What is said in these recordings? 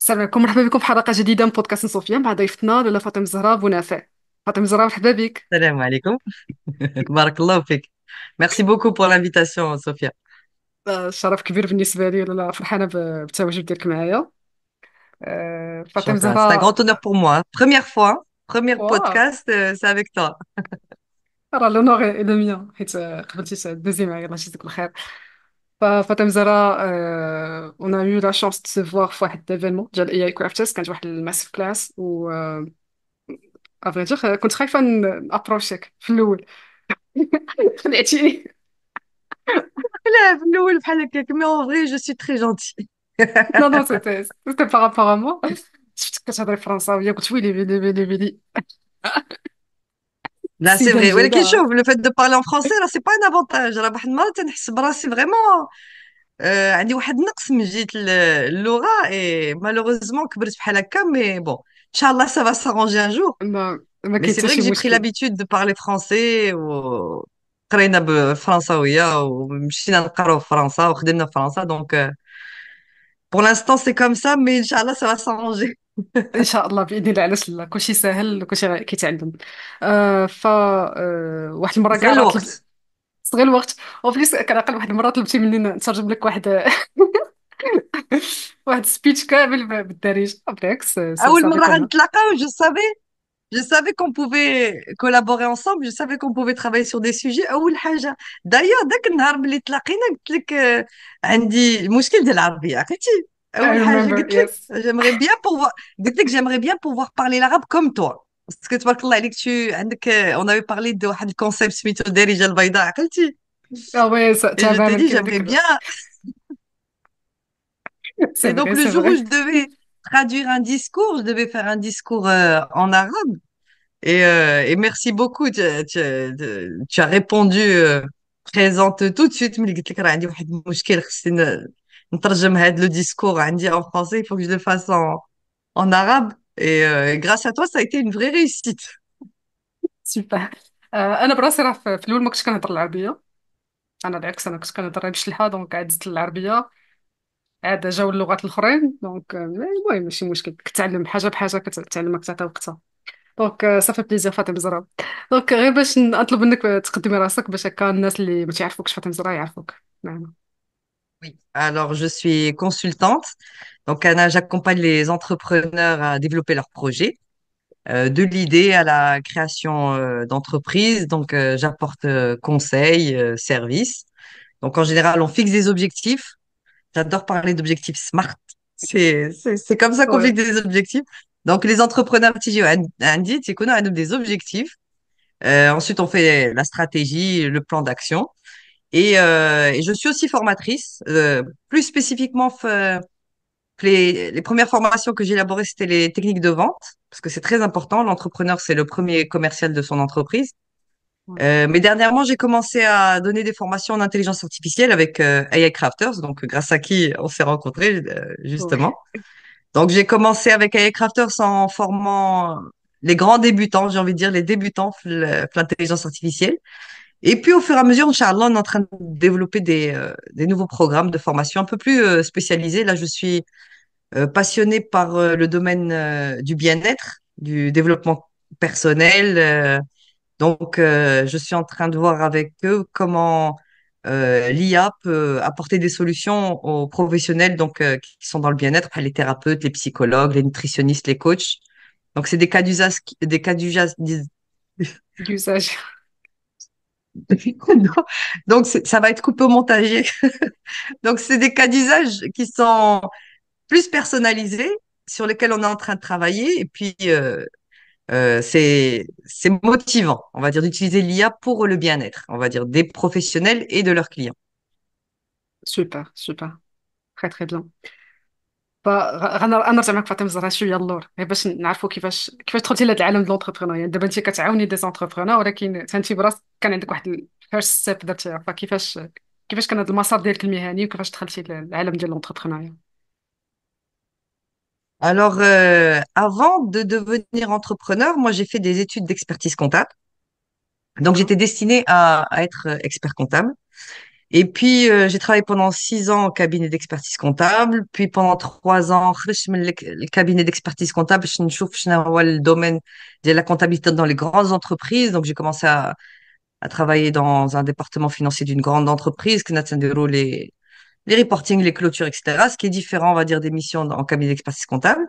السلام عليكم، مرحبا بكم في حلقة جديدة من بودكاست صوفيا مع ضيفتنا لاله فاطمة الزهراء بونافع. فاطمة الزهراء، مرحبا بك. Salam alaikum. Barakallahu fik. Merci beaucoup pour l'invitation, Sophia. الشرف كبير بالنسبة لي، لاله فرحانة بالتواجد ديالك معايا. فاطمة Shukran. C'est un grand الزهراء. honneur pour moi. Première fois, premier واه podcast, c'est avec toi. راه لونور اي لو ميان، حيت قبلتي دوزي معايا، الله يجزيك بالخير. فاطمة الزهراء، اون ا يو لا شانس دو سو فوار في واحد ليفينمون ديال اي اي كرافترز، كانت واحد الماسيف كلاس و افريدير كنت خايفة نابروشيك في الأول. خلعتيني. لا، في الأول بحال هكاك, mais en vrai, je suis très gentille. Non, non, c'était par rapport à moi. شفتك كتهضري فرنساوية قلت ويلي ويلي ويلي ويلي. Là, c'est السيدة vrai. ولكن الجدع. شوف, le fait de parler en français, là, c'est pas un avantage. راه واحد المرة تنحس براسي vraiment عندي واحد النقص من جهة اللغة, et malheureusement كبرت بحال هكا, mais bon, Inch'Allah, ça va s'arranger un jour. ما Mais كاين c'est حتى vrai شي que j'ai pris مشكل. l'habitude de parler français قرينا بالفرنساوية ومشينا نقراو في فرنسا وخدمنا في فرنسا, donc pour l'instant c'est comme ça, mais Inch'Allah ça va s'arranger. ان شاء الله باذن الله، علاش لا، كلشي ساهل كلشي كيتعلم. ف واحد المره صغير كاع راه الوقت. صغير الوقت. وبليس كنعقل واحد المره طلبتي مني نترجم لك واحد واحد سبيتش كامل بالدارجه بريكس أول صافي مرة كومون. غنتلاقاو, je savais qu'on pouvait collaborer ensemble, je savais qu'on pouvait travailler sur des sujets. أول حاجة d'ailleurs داك النهار ملي تلاقينا قلت لك عندي المشكل ديال العربية, عرفتي. I أول حاجة remember, قلت لك yes. j'aimerais bien pouvoir parler l'arabe comme toi. Parce que تبارك الله عليك, عندك on avait parlé de واحد الكونسيبت سميتو الدارجة البيضاء, عقلتي. اه وي Et je t'ai تماما dit كاين j'aimerais هذيك bien. سي Et donc فري le سي jour où فري. je devais traduire un discours, je devais faire un discours en arabe. Et merci beaucoup, tu as répondu présente tout de suite. ملي قلت لك راه عندي واحد المشكل, خصني نترجم هذا le discours عندي en français, il faut que je le fasse en arabe. Et grâce à toi, ça a été une vraie réussite. سوبر. انا براسي راه في الاول ما كنتش كنهضر العربيه. انا بالعكس، انا كنت كنهضر بشلحه، دونك عاد زدت العربيه، عاد جاو اللغات الاخرين، دونك المهم ماشي مشكل، كتعلم حاجه بحاجه كتعلمها كتعطي وقتها. دونك صافي بليزير فاطمه زرا. دونك غير باش نطلب منك تقدمي راسك باش هكا الناس اللي ما تعرفوكش فاطمه زرا يعرفوك. نعم. Oui. Alors, je suis consultante. Donc, Anna, j'accompagne les entrepreneurs à développer leurs projets, de l'idée à la création d'entreprises. Donc, j'apporte conseils, services. Donc, en général, on fixe des objectifs. J'adore parler d'objectifs SMART. C'est comme ça qu'on Ouais. fixe des objectifs. Donc, les entrepreneurs, Andy, tu connais, des objectifs. Ensuite, on fait la stratégie, le plan d'action. Et je suis aussi formatrice. Plus spécifiquement, les premières formations que j'ai élaborées, c'était les techniques de vente, parce que c'est très important. L'entrepreneur, c'est le premier commercial de son entreprise. Ouais. Mais dernièrement, j'ai commencé à donner des formations en intelligence artificielle avec AI Crafters, donc grâce à qui on s'est rencontrés Ouais. justement. Donc j'ai commencé avec AI Crafters en formant les grands débutants, j'ai envie de dire les débutants de l'intelligence artificielle. Et puis au fur et à mesure, Inch'Allah, on est en train de développer des nouveaux programmes de formation un peu plus spécialisés. Là, je suis passionnée par le domaine du bien-être, du développement personnel. Je suis en train de voir avec eux comment l'IA peut apporter des solutions aux professionnels qui sont dans le bien-être, les thérapeutes, les psychologues, les nutritionnistes, les coachs. Donc, c'est des cas d'usage, des cas d'usage. L'usage. Ça va être coupé au montage. Donc, c'est des cas d'usage qui sont plus personnalisés, sur lesquels on est en train de travailler. Et puis, c'est motivant, on va dire, d'utiliser l'IA pour le bien-être, on va dire, des professionnels et de leurs clients. سوبر سوبر. تري تري بيان. فغنرجع معك فاطمه الزهراء شويه اللور، غير باش نعرفوا كيفاش دخلتي لهذا العالم ديال لونتربرونور. يعني دابا انت كتعاوني دي زونتربرونور، ولكن انت براسك كان عندك واحد الفيرست ستيب درتيها. كيفاش كان هذا المسار ديالك المهني، وكيفاش دخلتي للعالم ديال لونتربرونور؟ Alors, avant de devenir entrepreneur, moi, j'ai fait des études d'expertise comptable. Donc, داكوغ. j'étais destinée à être expert comptable. Et puis, j'ai travaillé pendant 6 ans en cabinet d'expertise comptable. Puis, pendant 3 ans, خرجت من le cabinet d'expertise comptable باش نشوف شنو هو le domaine de la comptabilité dans les grandes entreprises. Donc, j'ai commencé à travailler dans un département financier d'une grande entreprise, qui les reportings, les clôtures, etc. Ce qui est différent, on va dire, des missions en cabinet d'expertise comptable.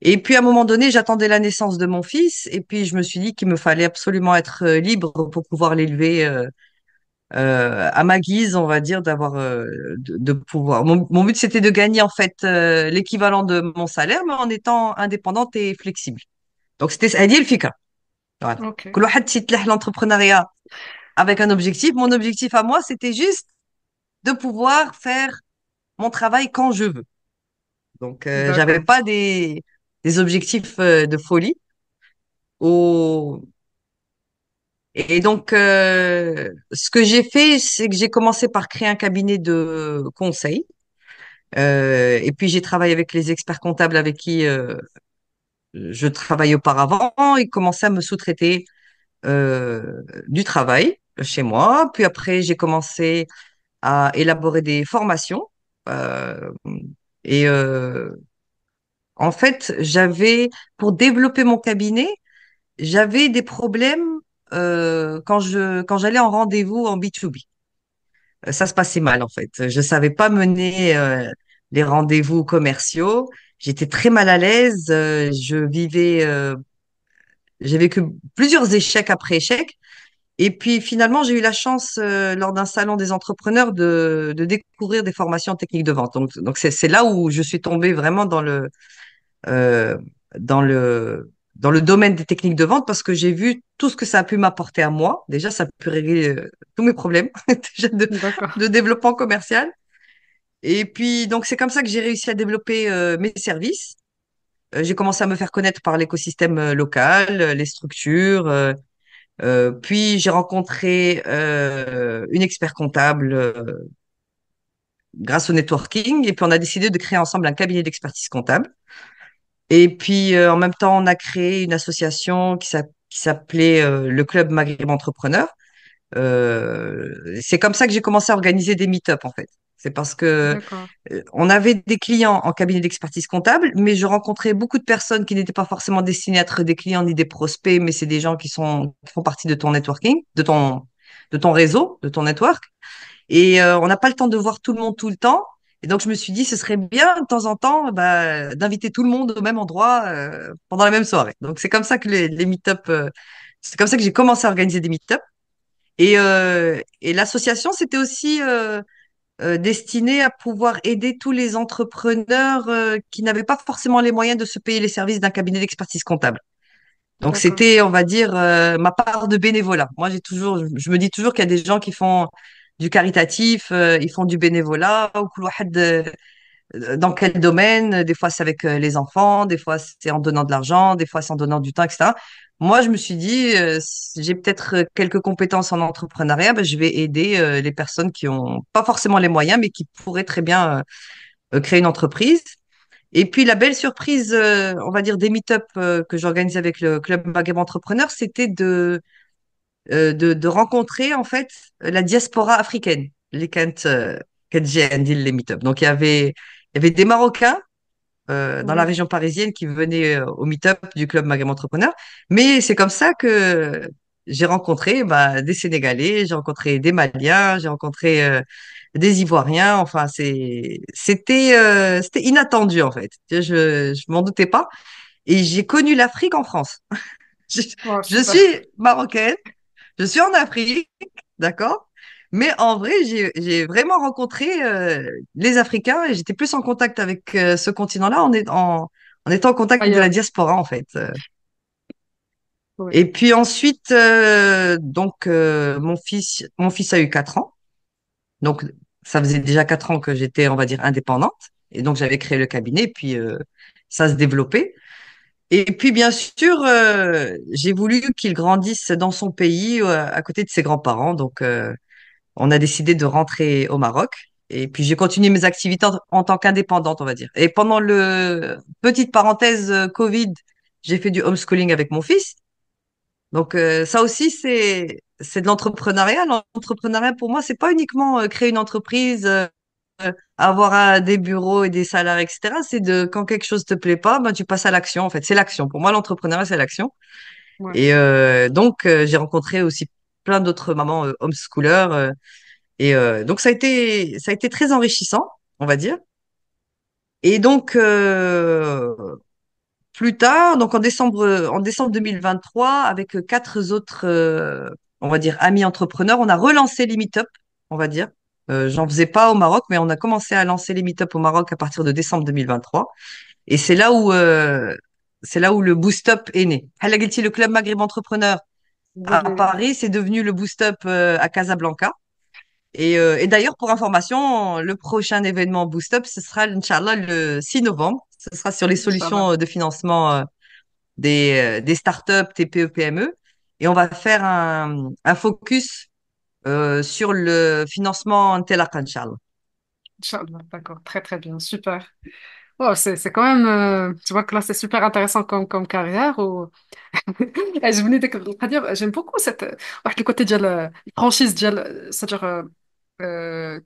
Et puis, à un moment donné, j'attendais la naissance de mon fils. Et puis, je me suis dit qu'il me fallait absolument être libre pour pouvoir l'élever à ma guise, on va dire, de pouvoir. Mon but, c'était de gagner, en fait, l'équivalent de mon salaire, mais en étant indépendante et flexible. Donc, c'était هذه الفكرة. Voilà. Ok, كل واحد تيتلح l'entrepreneuriat avec un objectif. Mon objectif à moi, c'était juste de pouvoir faire mon travail quand je veux. Donc, j'avais d'accord, pas des objectifs de folie. Au... Et donc, ce que j'ai fait, c'est que j'ai commencé par créer un cabinet de conseil. Et puis, j'ai travaillé avec les experts comptables avec qui je travaillais auparavant. Ils commençaient à me sous-traiter du travail chez moi. Puis après, j'ai commencé à élaborer des formations. Euh, et en fait, pour développer mon cabinet, j'avais des problèmes quand j'allais en rendez-vous en B2B. Ça se passait mal, en fait. Je savais pas mener les rendez-vous commerciaux. J'étais très mal à l'aise. J'ai vécu plusieurs échecs après échecs. Et puis finalement, j'ai eu la chance, lors d'un salon des entrepreneurs, de découvrir des formations en technique de vente. Donc c'est là où je suis tombée vraiment euh, dans dans le domaine des techniques de vente parce que j'ai vu tout ce que ça a pu m'apporter à moi. Déjà, ça a pu régler tous mes problèmes déjà d'accord, de développement commercial. Et puis, donc, c'est comme ça que j'ai réussi à développer mes services. J'ai commencé à me faire connaître par l'écosystème local, les structures. Puis j'ai rencontré une expert comptable grâce au networking et puis on a décidé de créer ensemble un cabinet d'expertise comptable. Et puis en même temps, on a créé une association qui s'appelait le Club Maghreb Entrepreneur. C'est comme ça que j'ai commencé à organiser des meet-up en fait. C'est parce que d'accord, on avait des clients en cabinet d'expertise comptable, mais je rencontrais beaucoup de personnes qui n'étaient pas forcément destinées à être des clients ni des prospects, mais c'est des gens qui font partie de ton networking, de ton réseau, de ton network. Et on n'a pas le temps de voir tout le monde tout le temps. Et donc, je me suis dit, ce serait bien de temps en temps bah, d'inviter tout le monde au même endroit pendant la même soirée. Donc, c'est comme ça que les meet-up, c'est comme ça que j'ai commencé à organiser des meet-up. Et l'association, c'était aussi destiné à pouvoir aider tous les entrepreneurs qui n'avaient pas forcément les moyens de se payer les services d'un cabinet d'expertise comptable. Donc d'accord. c'était, on va dire, ma part de bénévolat. Moi, je me dis toujours qu'il y a des gens qui font du caritatif, ils font du bénévolat, ou كل واحد, dans quel domaine. Des fois, c'est avec les enfants, des fois, c'est en donnant de l'argent, des fois, c'est en donnant du temps, etc. Moi, je me suis dit, si j'ai peut-être quelques compétences en entrepreneuriat, ben, je vais aider les personnes qui ont pas forcément les moyens, mais qui pourraient très bien créer une entreprise. Et puis, la belle surprise, on va dire, des meet-up que j'organisais avec le Club Maghreb Entrepreneur, c'était de rencontrer, en fait, la diaspora africaine, les Kent, les meet-up. Donc, il y avait des Marocains dans la Oui, région parisienne qui venaient au meet-up du Club Maghreb Entrepreneur. Mais c'est comme ça que j'ai rencontré bah, des Sénégalais, j'ai rencontré des Maliens, j'ai rencontré des Ivoiriens. Enfin, c'était inattendu en fait. Je m'en doutais pas. Et j'ai connu l'Afrique en France. Je, oh, je super. suis marocaine, je suis en Afrique, d'accord? Mais en vrai, j'ai vraiment rencontré les Africains et j'étais plus en contact avec ce continent-là en étant en contact avec de la Ailleurs, diaspora, en fait. oui, Et puis ensuite, mon fils a eu 4 ans. Donc, ça faisait déjà 4 ans que j'étais, on va dire, indépendante. Et donc, j'avais créé le cabinet, puis ça se développait. Et puis, bien sûr, j'ai voulu qu'il grandisse dans son pays, à côté de ses grands-parents. Donc, on a décidé de rentrer au Maroc. Et puis, j'ai continué mes activités en tant qu'indépendante, on va dire. Et pendant petite parenthèse Covid, j'ai fait du homeschooling avec mon fils. Donc, ça aussi, c'est de l'entrepreneuriat. L'entrepreneuriat, pour moi, c'est pas uniquement créer une entreprise, avoir des bureaux et des salariés, etc. C'est de quand quelque chose te plaît pas, ben tu passes à l'action. En fait, c'est l'action. Pour moi, l'entrepreneuriat, c'est l'action. Ouais, Et donc, j'ai rencontré aussi plein d'autres mamans homeschoolers. Donc, ça a été très enrichissant, on va dire. Et donc, plus tard, donc en décembre 2023, avec quatre autres, on va dire, amis entrepreneurs, on a relancé les meet-up, on va dire. J'en faisais pas au Maroc, mais on a commencé à lancer les meet-up au Maroc à partir de décembre 2023. Et c'est là où le Boost Up est né. Hala Guilty, le club Maghreb Entrepreneur à Paris, c'est devenu le Boost Up à Casablanca. Et d'ailleurs, pour information, le prochain événement Boost Up, ce sera, Inch'Allah, le 6 novembre. Ce sera sur les Inch'Allah. solutions de financement des startups, TPE, PME. Et on va faire un focus sur le financement Intelaq, Inch'Allah. Inch'Allah, d'accord, très très bien, super. Oh, c'est quand même, tu vois que là, c'est super intéressant comme carrière. Je venais de dire, j'aime beaucoup le côté de la franchise, c'est-à-dire,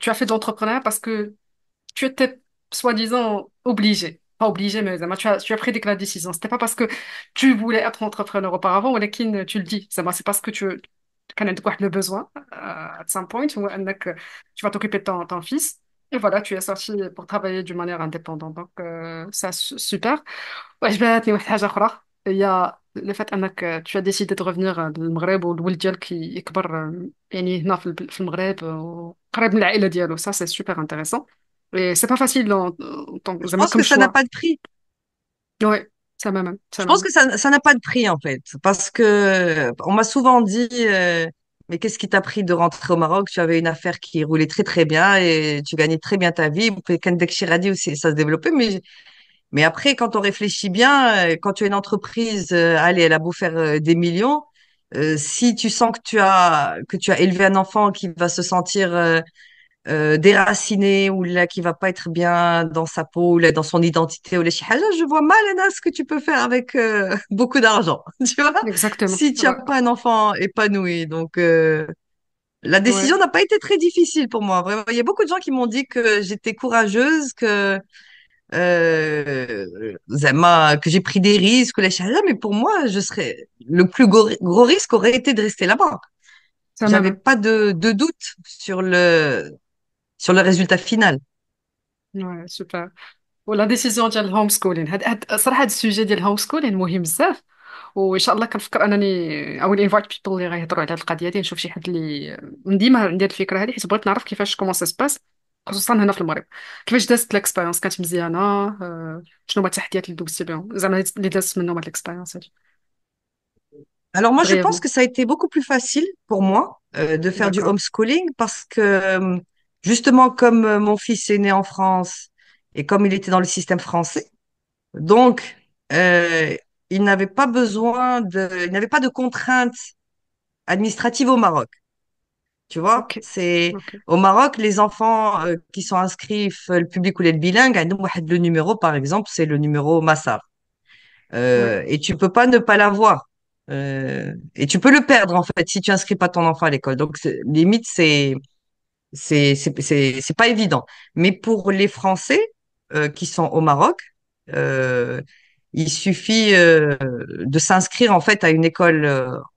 tu as fait de l'entrepreneuriat parce que tu étais soi-disant obligé. Pas obligé, mais zama, tu as pris la décision. C'était pas parce que tu voulais être entrepreneur auparavant, ou tu le dis. C'est parce que tu as le besoin, à some point, ou tu vas t'occuper de ton fils. Et voilà, tu es sorti pour travailler d'une manière indépendante. Donc, c'est super. وعجبتني واحد الحاجة أخرى هي le fait أنك tu as décidé de revenir للمغرب والولد ديالك يكبر يعني هنا في المغرب وقريب من العائلة ديالو ça c'est super intéressant et c'est pas facile Je زعما pense comme que ça n'a choix pas de prix. ouais ça même ça Je pense même que ça n'a pas de prix, en fait. Parce que on m'a souvent dit, mais qu'est-ce qui t'a pris de rentrer au Maroc? Tu avais une affaire qui roulait très, très bien et tu gagnais très bien ta vie. Kendek Chiradi aussi, ça se développait. Mais après, quand on réfléchit bien, quand tu as une entreprise, allez, elle a beau faire des millions, si tu sens que tu as élevé un enfant qui va se sentir déraciné ou là qui va pas être bien dans sa peau ou là dans son identité ou les shي حاجة, je vois mal Anna, ce que tu peux faire avec beaucoup d'argent, tu vois, exactement si tu n'as ouais pas un enfant épanoui. Donc la ouais décision n'a pas été très difficile pour moi. Vraiment, il y a beaucoup de gens qui m'ont dit que j'étais courageuse, que j'ai pris des risques, ou les shي حاجة, mais pour moi, le plus gros risque aurait été de rester là-bas. ça J'avais même pas de doute sur le résultat final. ouais super ولا ديسيزيون ديال الهوم سكولين صراحه هاد السوجي ديال الهوم سكولين مهم بزاف وان شاء الله كنفكر انني اول انفايت بيبل اللي غيهضروا على هاد القضيه هادي نشوف شي حد اللي من ديما عندي هاد الفكره هادي حيت بغيت نعرف كيفاش كومون سا سباس خصوصا هنا في المغرب كيفاش دازت الاكسبيريونس كانت مزيانه شنو هما التحديات اللي دوزتي بهم زعما اللي دازت منهم هاد الاكسبيريونس هادي Alors moi, je pense brièvement que ça a été beaucoup plus facile pour moi de faire du d'accord homeschooling parce que justement, comme mon fils est né en France et comme il était dans le système français, donc euh, il n'avait pas de contraintes administratives au Maroc. Tu vois, ok c'est ok au Maroc, les enfants qui sont inscrits, le public ou les bilingues, le numéro, par exemple, c'est le numéro Massar. ouais Et tu peux pas ne pas l'avoir. Et tu peux le perdre, en fait, si tu inscris pas ton enfant à l'école. Donc, limite, c'est pas évident. Mais pour les Français qui sont au Maroc, euh, il suffit de s'inscrire, en fait, à une école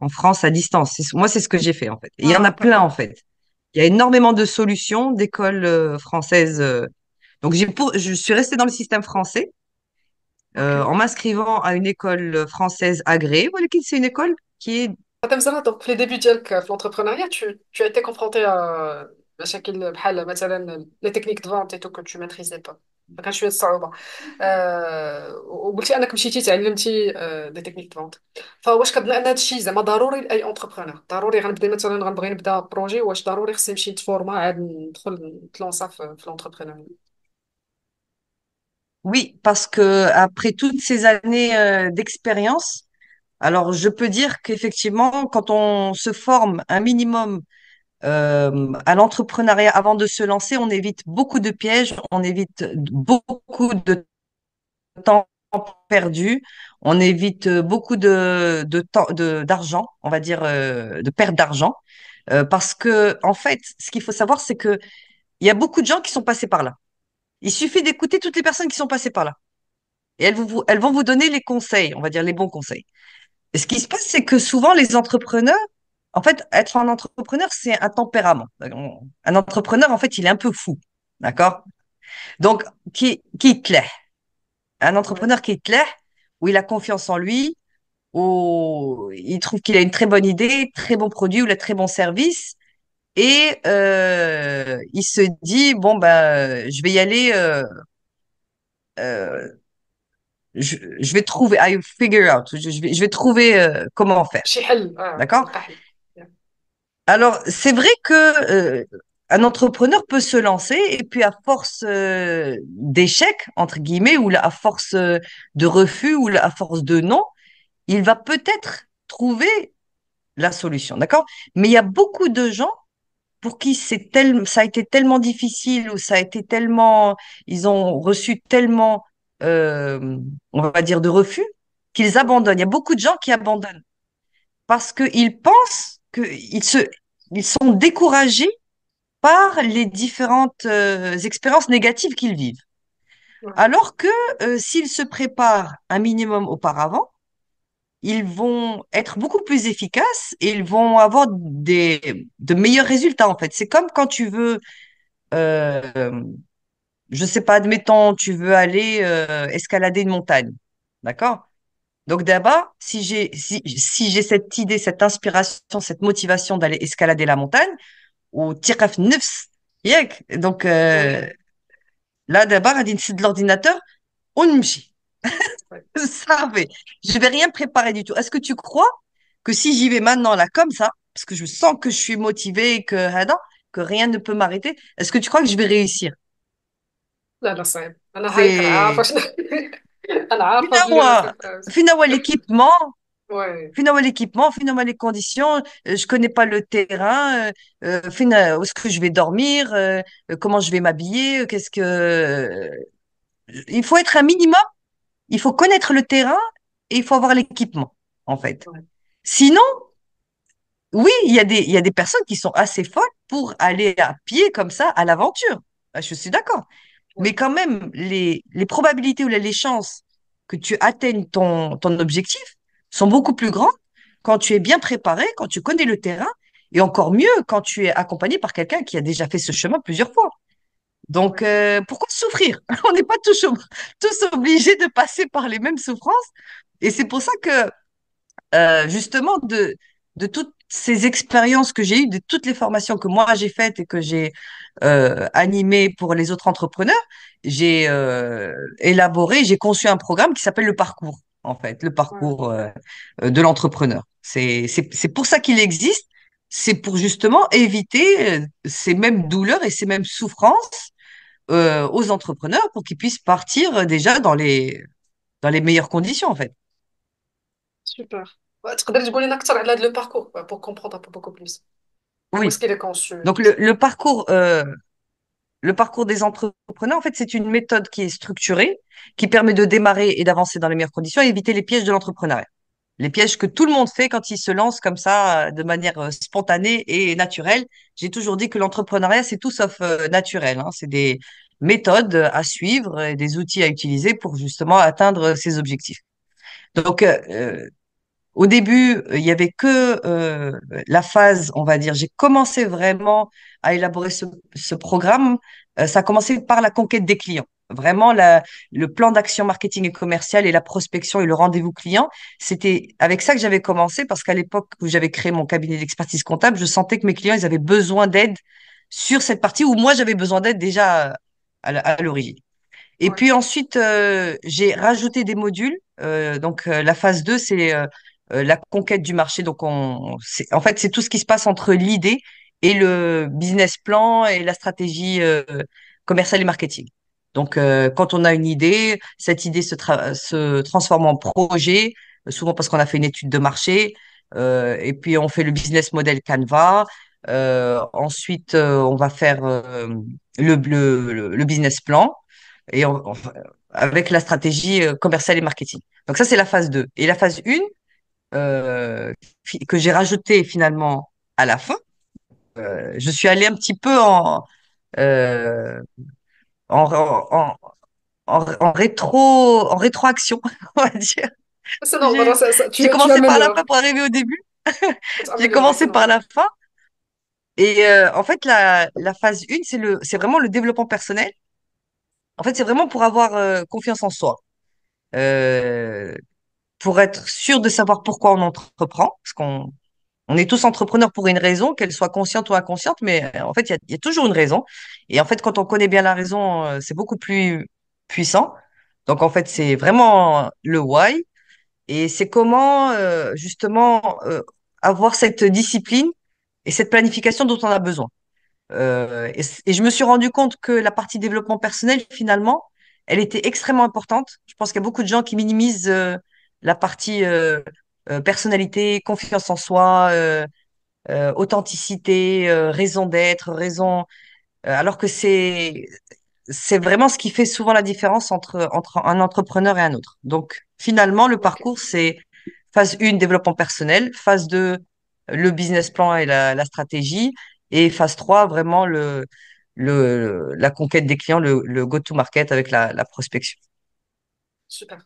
en France à distance. Moi, c'est ce que j'ai fait, en fait. Et il y en a ah plein, d'accord en fait. Il y a énormément de solutions d'écoles françaises. Donc, je suis restée dans le système français ok en m'inscrivant à une école française agréée. Voilà, c'est une école qui est... مثلا donc في les débuts ديالك في l'entrepreneuriat tu as été confronté à مشاكل بحال مثلا les techniques de vente et tout que tu maîtrisais pas فكان شويه الصعوبه وقلتي انك مشيتي تعلمتي دي تكنيك دو فونت فواش كتظن ان هذا الشيء زعما ضروري لاي انتربرونور ضروري غنبدا مثلا غنبغي نبدا بروجي واش ضروري خصني نمشي نتفورما عاد ندخل نتلونسا في l'entrepreneuriat Oui, parce que après toutes ces années d'expérience, alors je peux dire qu'effectivement, quand on se forme un minimum à l'entrepreneuriat avant de se lancer, on évite beaucoup de pièges, on évite beaucoup de temps perdu, on évite beaucoup de temps, d'argent, on va dire, de perte d'argent. Parce que, en fait, ce qu'il faut savoir, c'est que il y a beaucoup de gens qui sont passés par là. Il suffit d'écouter toutes les personnes qui sont passées par là. Et elles vont vous donner les conseils, on va dire les bons conseils. Et ce qui se passe, c'est que souvent, les entrepreneurs, en fait, être un entrepreneur, c'est un tempérament. Un entrepreneur, en fait, il est un peu fou. D'accord? Donc, qui est clair. Un Ouais. entrepreneur qui est clair, où il a confiance en lui, où il trouve qu'il a une très bonne idée, très bon produit ou un très bon service. Et il se dit, bon, ben, je vais y aller, euh, je vais trouver, I figure out, je vais trouver comment faire. شي حل D'accord? تلقى حل. Alors, c'est vrai que un entrepreneur peut se lancer et puis à force d'échecs, entre guillemets, ou à force de refus, ou à force de non, il va peut-être trouver la solution. D'accord? Mais il y a beaucoup de gens pour qui ça a été tellement difficile ou ça a été tellement, ils ont reçu tellement, on va dire, de refus qu'ils Ouais. abandonnent. Il y a beaucoup de gens qui abandonnent parce qu'ils pensent ils sont découragés par les différentes expériences négatives qu'ils vivent. Ouais. Alors que s'ils se préparent un minimum auparavant, ils vont être beaucoup plus efficaces et ils vont avoir de meilleurs résultats en fait. C'est comme quand tu veux euh, je sais pas, admettons, tu veux aller escalader une montagne. D'accord? Donc d'abord, si j'ai cette idée, cette inspiration, cette motivation d'aller escalader la montagne, ou tiraf nefs, ياك. Donc Ouais. là d'abord, à de l'ordinateur, on m'chit. Ouais. Ça fait. Je vais rien préparer du tout. Est-ce que tu crois que si j'y vais maintenant là comme ça, parce que je sens que je suis motivée et que rien ne peut m'arrêter, est-ce que tu crois que je vais réussir? لا لا صعيب، انا هاي عارفه C'est شنو. انا عارفه بلي ما finalement, تنفعش. finalement l'équipement, Ouais. finalement l'équipement, finalement les conditions. Je connais pas le terrain. Où est-ce que je vais dormir? Comment je vais m'habiller? Qu'est-ce que il faut être un minimum. Il faut connaître le terrain et il faut avoir l'équipement en fait. Ouais. Sinon, oui, il y a des personnes qui sont assez folles pour aller à pied comme ça à l'aventure. Ah, je suis d'accord. Ouais. Mais quand même, les probabilités ou les chances que tu atteignes ton objectif sont beaucoup plus grandes quand tu es bien préparé, quand tu connais le terrain, et encore mieux quand tu es accompagné par quelqu'un qui a déjà fait ce chemin plusieurs fois. Donc, Ouais. pourquoi souffrir? On n'est pas tous obligés de passer par les mêmes souffrances. Et c'est pour ça que justement de toutes ces expériences que j'ai eues, de toutes les formations que moi j'ai faites et que j'ai animées pour les autres entrepreneurs, j'ai élaboré, j'ai conçu un programme qui s'appelle le parcours, en fait, le Ouais. parcours de l'entrepreneur. C'est pour ça qu'il existe. C'est pour justement éviter ces mêmes douleurs et ces mêmes souffrances aux entrepreneurs pour qu'ils puissent partir déjà dans les meilleures conditions, en fait. Super. تقدر تقولي لنا اكثر على هذا لو باركور pour comprendre un peu beaucoup plus comment est-ce Oui. qu'il est conçu et Donc tout ça. le parcours des entrepreneurs, en fait, c'est une méthode qui est structurée, qui permet de démarrer et d'avancer dans les meilleures conditions et éviter les pièges de l'entrepreneuriat. Les pièges que tout le monde fait quand il se lance comme ça, de manière spontanée et naturelle. J'ai toujours dit que l'entrepreneuriat, c'est tout sauf naturel, hein. C'est des méthodes à suivre et des outils à utiliser pour justement atteindre ses objectifs. Donc, au début, il y avait que la phase, on va dire, j'ai commencé vraiment à élaborer ce programme. Ça a commencé par la conquête des clients. Vraiment, le plan d'action marketing et commercial et la prospection et le rendez-vous client, c'était avec ça que j'avais commencé parce qu'à l'époque où j'avais créé mon cabinet d'expertise comptable, je sentais que mes clients, ils avaient besoin d'aide sur cette partie où moi, j'avais besoin d'aide déjà à l'origine. Et Ouais. puis ensuite, j'ai rajouté des modules. Donc, la phase 2 c'est la conquête du marché. Donc, en fait, c'est tout ce qui se passe entre l'idée et le business plan et la stratégie commerciale et marketing. Donc, quand on a une idée, cette idée se transforme en projet, souvent parce qu'on a fait une étude de marché. Et puis, on fait le business model Canva. Ensuite, on va faire le business plan. avec la stratégie commerciale et marketing. Donc ça, c'est la phase 2. Et la phase 1, que j'ai rajoutée finalement à la fin, je suis allée un petit peu euh, en, en, en rétroaction, on va dire. C'est normal, J'ai, j'ai tu commencé par la fin améliores. pour arriver au début. Tu J'ai améliores, c'est commencé par normal. la fin. Et en fait, la phase 1, c'est vraiment le développement personnel. En fait, c'est vraiment pour avoir confiance en soi. Euh, pour être sûr de savoir pourquoi on entreprend, parce qu'on est tous entrepreneurs pour une raison, qu'elle soit consciente ou inconsciente, mais en fait, il y a toujours une raison. Et en fait, quand on connaît bien la raison, c'est beaucoup plus puissant. Donc, en fait, c'est vraiment le why. Et c'est comment, justement, avoir cette discipline et cette planification dont on a besoin. Et je me suis rendu compte que la partie développement personnel, finalement, elle était extrêmement importante. Je pense qu'il y a beaucoup de gens qui minimisent la partie personnalité, confiance en soi, authenticité, raison d'être, alors que c'est vraiment ce qui fait souvent la différence entre un entrepreneur et un autre. Donc, finalement, le Ok, parcours, c'est phase 1, développement personnel, phase 2, le business plan et la stratégie, et phase 3, vraiment la conquête des clients, le go-to-market avec la prospection. super.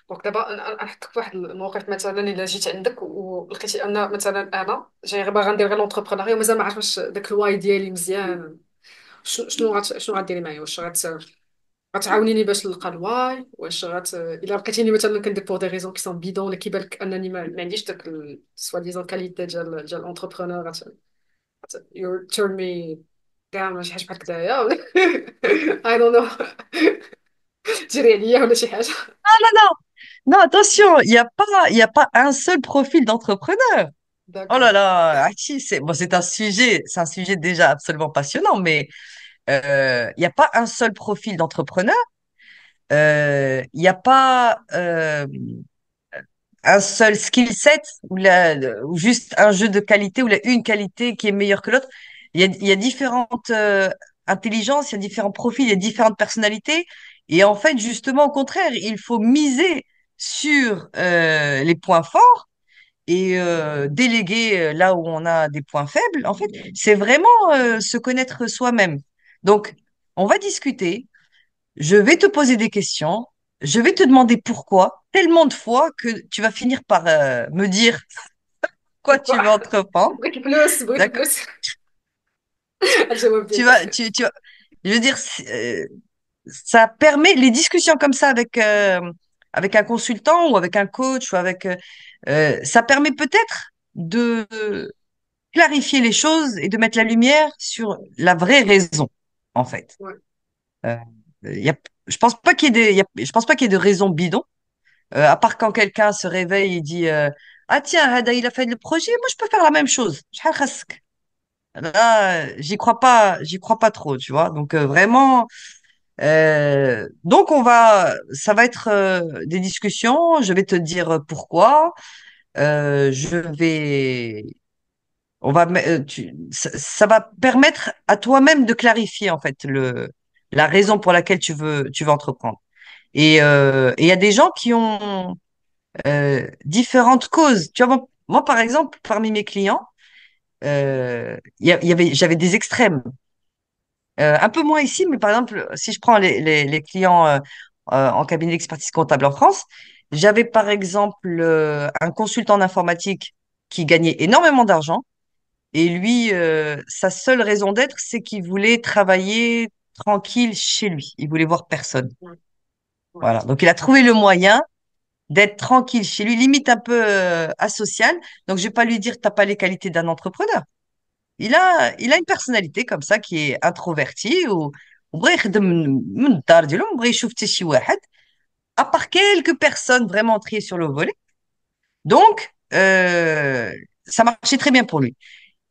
دونك دابا انا نحطك في واحد الموقف، مثلا الا جيت عندك ولقيتي ان مثلا انا جاي غير باغا ندير غير لونتربرونيا ومازال ما عرفت واش داك الواي ديالي مزيان. شنو غديري معايا؟ واش غتعاونيني باش نلقى الواي؟ واش الا لقيتيني مثلا كندير بور دي ريزون كي سون بيدون اللي كيبان لك انني ما عنديش داك سوا ديزون كاليتي ديال الانتربرونور، you turn me كاع ولا شي حاجه بحال هكذايا I don't know. تجري عليا ولا شي حاجه. Non, non, non, attention, il y a pas un seul profil d'entrepreneur. Oh là D'accord. là, Hachi, bon, c'est un sujet déjà absolument passionnant, mais il n'y a pas un seul profil d'entrepreneur. Il n'y a pas un seul skill set ou juste un jeu de qualité ou une qualité qui est meilleure que l'autre. Il y a différentes intelligences, il y a différents profils, il y a différentes personnalités. Et en fait, justement, au contraire, il faut miser sur les points forts et déléguer là où on a des points faibles. En fait, c'est vraiment se connaître soi-même. Donc, on va discuter. Je vais te poser des questions. Je vais te demander pourquoi, tellement de fois que tu vas finir par me dire quoi tu veux entreprendre. بغيت الفلوس، بغيت D'accord? الفلوس. الجواب ديالك. Je veux dire, ça permet les discussions comme ça avec un consultant ou avec un coach ou ça permet peut-être de clarifier les choses et de mettre la lumière sur la vraie raison, en fait. Ouais. Euh, il y a, je pense pas qu'il y ait je pense pas qu'il y ait de raison bidon. À part quand quelqu'un se réveille et dit ah tiens, Hada, il a fait le projet, moi je peux faire la même chose. شحال خاصك. Là, j'y crois pas trop, tu vois. Donc vraiment, donc ça va être des discussions. Je vais te dire pourquoi. Je vais, on va, ça va permettre à toi-même de clarifier en fait la raison Ouais. pour laquelle tu veux entreprendre. Et il y a des gens qui ont différentes causes. Tu vois, moi, par exemple, parmi mes clients, j'avais des extrêmes. Un peu moins ici, mais par exemple, si je prends les clients en cabinet d'expertise comptable en France, j'avais par exemple un consultant d'informatique qui gagnait énormément d'argent et lui, sa seule raison d'être, c'est qu'il voulait travailler tranquille chez lui. Il voulait voir personne. Ouais. Ouais. Voilà. Donc, il a trouvé le moyen d'être tranquille chez lui, limite un peu asocial. Donc, je vais pas lui dire, t'as pas les qualités d'un entrepreneur. Il a une personnalité comme ça qui est introvertie وبغى يخدم من الدار ديالو ما بغى يشوف حتى شي واحد à part quelques personnes vraiment triées sur le volet. Donc, ça marchait très bien pour lui.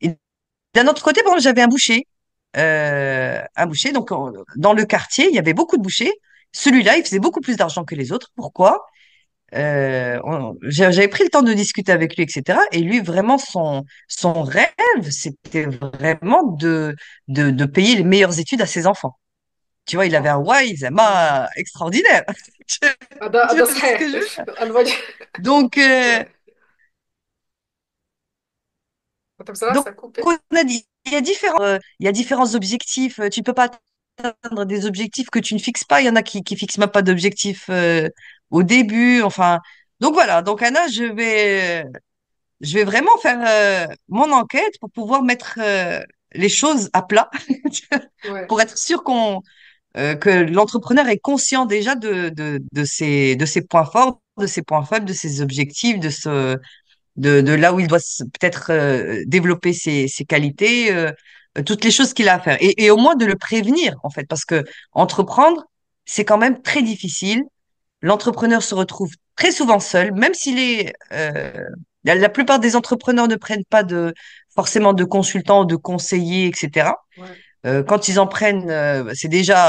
Et d'un autre côté, bon, j'avais un boucher. Donc, dans le quartier, il y avait beaucoup de bouchers. Celui-là, il faisait beaucoup plus d'argent que les autres. Pourquoi? J'avais pris le temps de discuter avec lui, etc. Et lui, vraiment, son rêve, c'était vraiment de payer les meilleures études à ses enfants. Tu vois, il avait un why, Ouais. Zama, extraordinaire. Tu tu هذا vois ce que صحيح. je veux dire. الوجه. Donc, Ouais. طب بصراحة donc ça a coupé. on a dit, il y a différents objectifs. Tu ne peux pas atteindre des objectifs que tu ne fixes pas. Il y en a qui fixent même pas d'objectifs au début. Enfin, donc voilà. Donc Anna, je vais vraiment faire mon enquête pour pouvoir mettre les choses à plat, Ouais. pour être sûr que l'entrepreneur est conscient déjà de ses points forts, de ses points faibles, de ses objectifs, de là où il doit peut-être développer ses qualités, toutes les choses qu'il a à faire. Et au moins de le prévenir, en fait, parce que entreprendre, c'est quand même très difficile. L'entrepreneur se retrouve très souvent seul, même s'il est... la plupart des entrepreneurs ne prennent pas forcément de consultants, de conseillers, etc. Ouais. Quand ils en prennent, c'est déjà...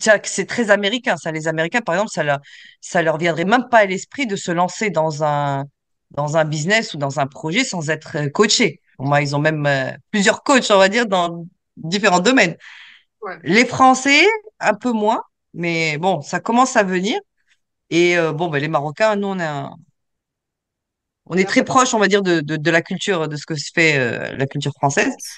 Tiens, c'est très américain, ça. Les Américains, par exemple, ça leur viendrait même pas à l'esprit de se lancer dans un business ou dans un projet sans être coaché. Moi, ils ont même plusieurs coachs, on va dire, dans différents domaines. Ouais. Les Français, un peu moins, mais bon, ça commence à venir. Et bon, ben, les Marocains, nous, on est très ناخذ proche, on va dire, de la culture, de ce que se fait la culture française. France.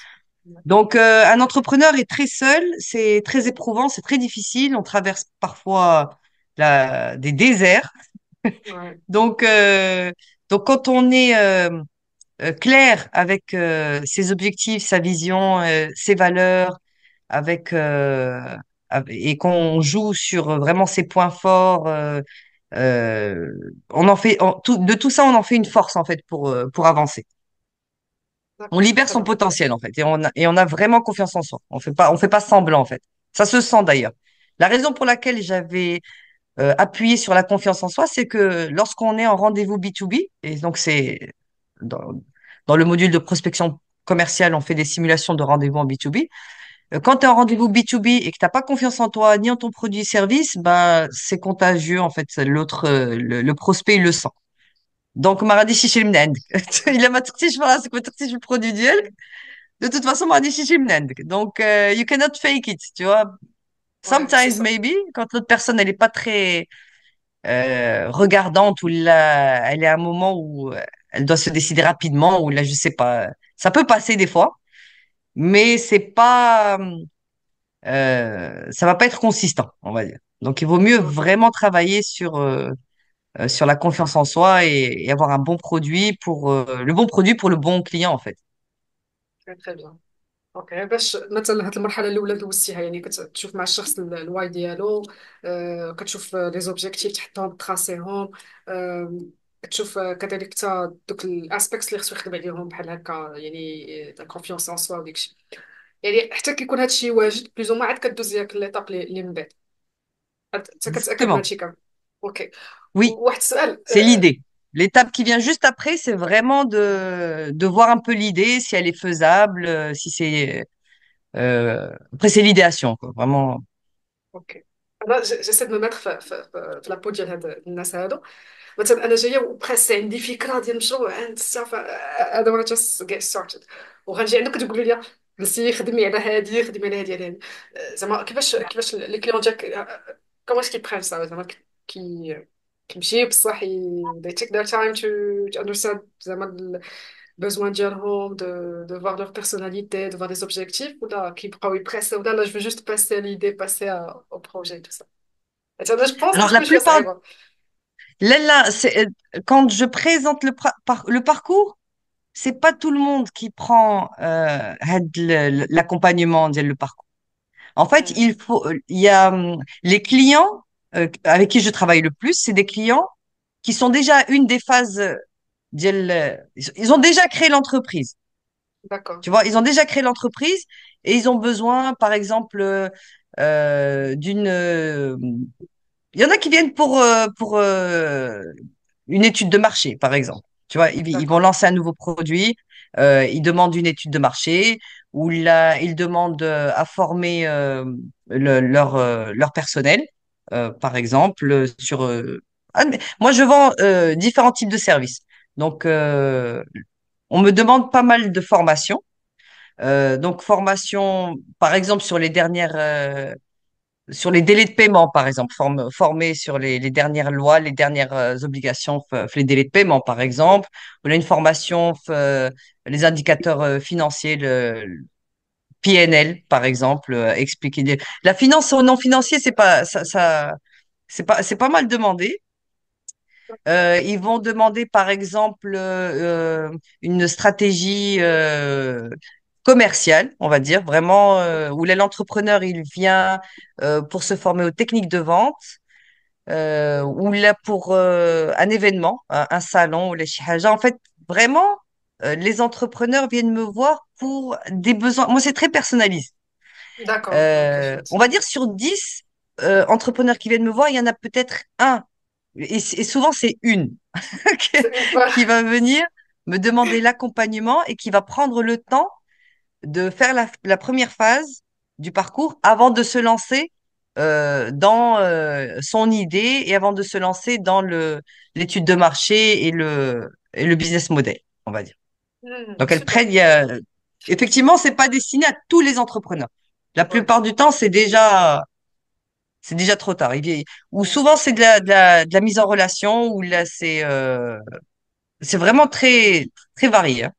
Ouais. Donc, un entrepreneur est très seul, c'est très éprouvant, c'est très difficile. On traverse parfois des déserts. Ouais. Donc, quand on est clair avec ses objectifs, sa vision, ses valeurs, avec et qu'on joue sur vraiment ses points forts, euh, de tout ça, on en fait une force en fait pour avancer. On D'accord, libère très son bien. potentiel en fait et on a vraiment confiance en soi. On fait pas semblant en fait. Ça se sent d'ailleurs. La raison pour laquelle j'avais appuyé sur la confiance en soi, c'est que lorsqu'on est en rendez-vous B2B, et donc c'est dans, dans le module de prospection commerciale, on fait des simulations de rendez-vous en B2B. Quand tu es en rendez-vous B2B et que tu n'as pas confiance en toi ni en ton produit et service, bah, c'est contagieux en fait. L'autre, le prospect, il le sent. Donc, ما غاديش يشري من عندك. إلا ما تقتيش في راسك ما تقتيش في البرودوي ديالك de toute façon ما غاديش يشري من عندك. Donc, you cannot fake it, tu vois. Ouais, c'est Sometimes ça. maybe, quand l'autre personne elle est pas très regardante ou là, elle est à un moment où elle doit se décider rapidement ou là, je sais pas. Ça peut passer des fois, mais c'est pas, ça va pas être consistant, on va dire. Donc, il vaut mieux Ouais. vraiment travailler sur la confiance en soi et avoir un bon produit le bon produit pour le bon client, en fait. Très très bien. اوكي، باش مثلا هاد المرحله الاولى دوزتيها يعني كتشوف مع الشخص الواي ديالو، كتشوف لي زوبجيكتيف تحطهم تراسيهم، كتشوف كذلك حتى دوك الاسبيكتس اللي خصو يخدم عليهم بحال هكا، يعني لا كونفيونس ان سوا وداكشي. يعني حتى كيكون هادشي واجد بلوز او ما عاد كدوز ديك ليطاب اللي من بعد حتى كتاكد من Exactement. هادشي كامل. اوكي. Oui, وواحد السؤال. c'est l'idée. L'étape qui vient juste après, c'est vraiment de voir un peu l'idée, si elle est faisable, si c'est après, c'est l'idéation, quoi. Vraiment. اوكي. انا جيسي دو مو ميتر في لابو ديال هاد الناس هادو. مثلا انا جايه وبريس عندي فكره ديال المشروع عند الساعه، هذا وانا جاست جيت ستارتد، وغنجي عندك تقول لي جلسي خدمي على هادي خدمي على هادي على هادي. زعما كيفاش لي كليون ديالك كوماش كيبران سا زعما كي كيمشي بصح they take their time to understand زعما البوزوان ديالهم de voir leur personnalité de voir des objectifs ولا كيبقاو يبريسي ولا لا je veux juste passer à l'idée passer au projet tout ça. انا جو بونس Alors, تكون la شويه plupart, صعيبه. là, quand je présente le parcours, c'est pas tout le monde qui prend l'accompagnement le parcours. En fait, il y a les clients avec qui je travaille le plus, c'est des clients qui sont déjà à une des phases ils ont déjà créé l'entreprise. D'accord. Tu vois, ils ont déjà créé l'entreprise et ils ont besoin, par exemple, d'une. Il y en a qui viennent pour une étude de marché, par exemple. Tu vois, ils vont D'accord. lancer un nouveau produit, ils demandent une étude de marché ou là, ils demandent à former leur personnel, par exemple, sur. Moi, je vends différents types de services. Donc, on me demande pas mal de formations. Donc, formation, par exemple, sur les dernières. sur les délais de paiement, par exemple, formés sur les dernières lois, les dernières obligations, les délais de paiement, par exemple. On a une formation, les indicateurs financiers, le PNL, par exemple, expliquer la finance au non financier, c'est pas c'est pas mal demandé. Ils vont demander, par exemple, une stratégie commerciale, on va dire, vraiment, où là, l'entrepreneur, il vient pour se former aux techniques de vente, ou là pour un événement, un salon, ou les chihaja. En fait, vraiment, les entrepreneurs viennent me voir pour des besoins. Moi, c'est très personnalisé. D'accord, ok, On chouette. va dire sur 10 entrepreneurs qui viennent me voir, il y en a peut-être un, et souvent c'est une, qui C'est une fois. qui va venir me demander l'accompagnement et qui va prendre le temps de faire la première phase du parcours avant de se lancer dans son idée et avant de se lancer dans l'étude de marché et le business model, on va dire. Donc, elles Super. prennent, effectivement, c'est pas destiné à tous les entrepreneurs. La Ouais. plupart du temps, c'est déjà trop tard. Ou Ouais. souvent, c'est de la mise en relation, ou là, c'est vraiment très, très varié, hein.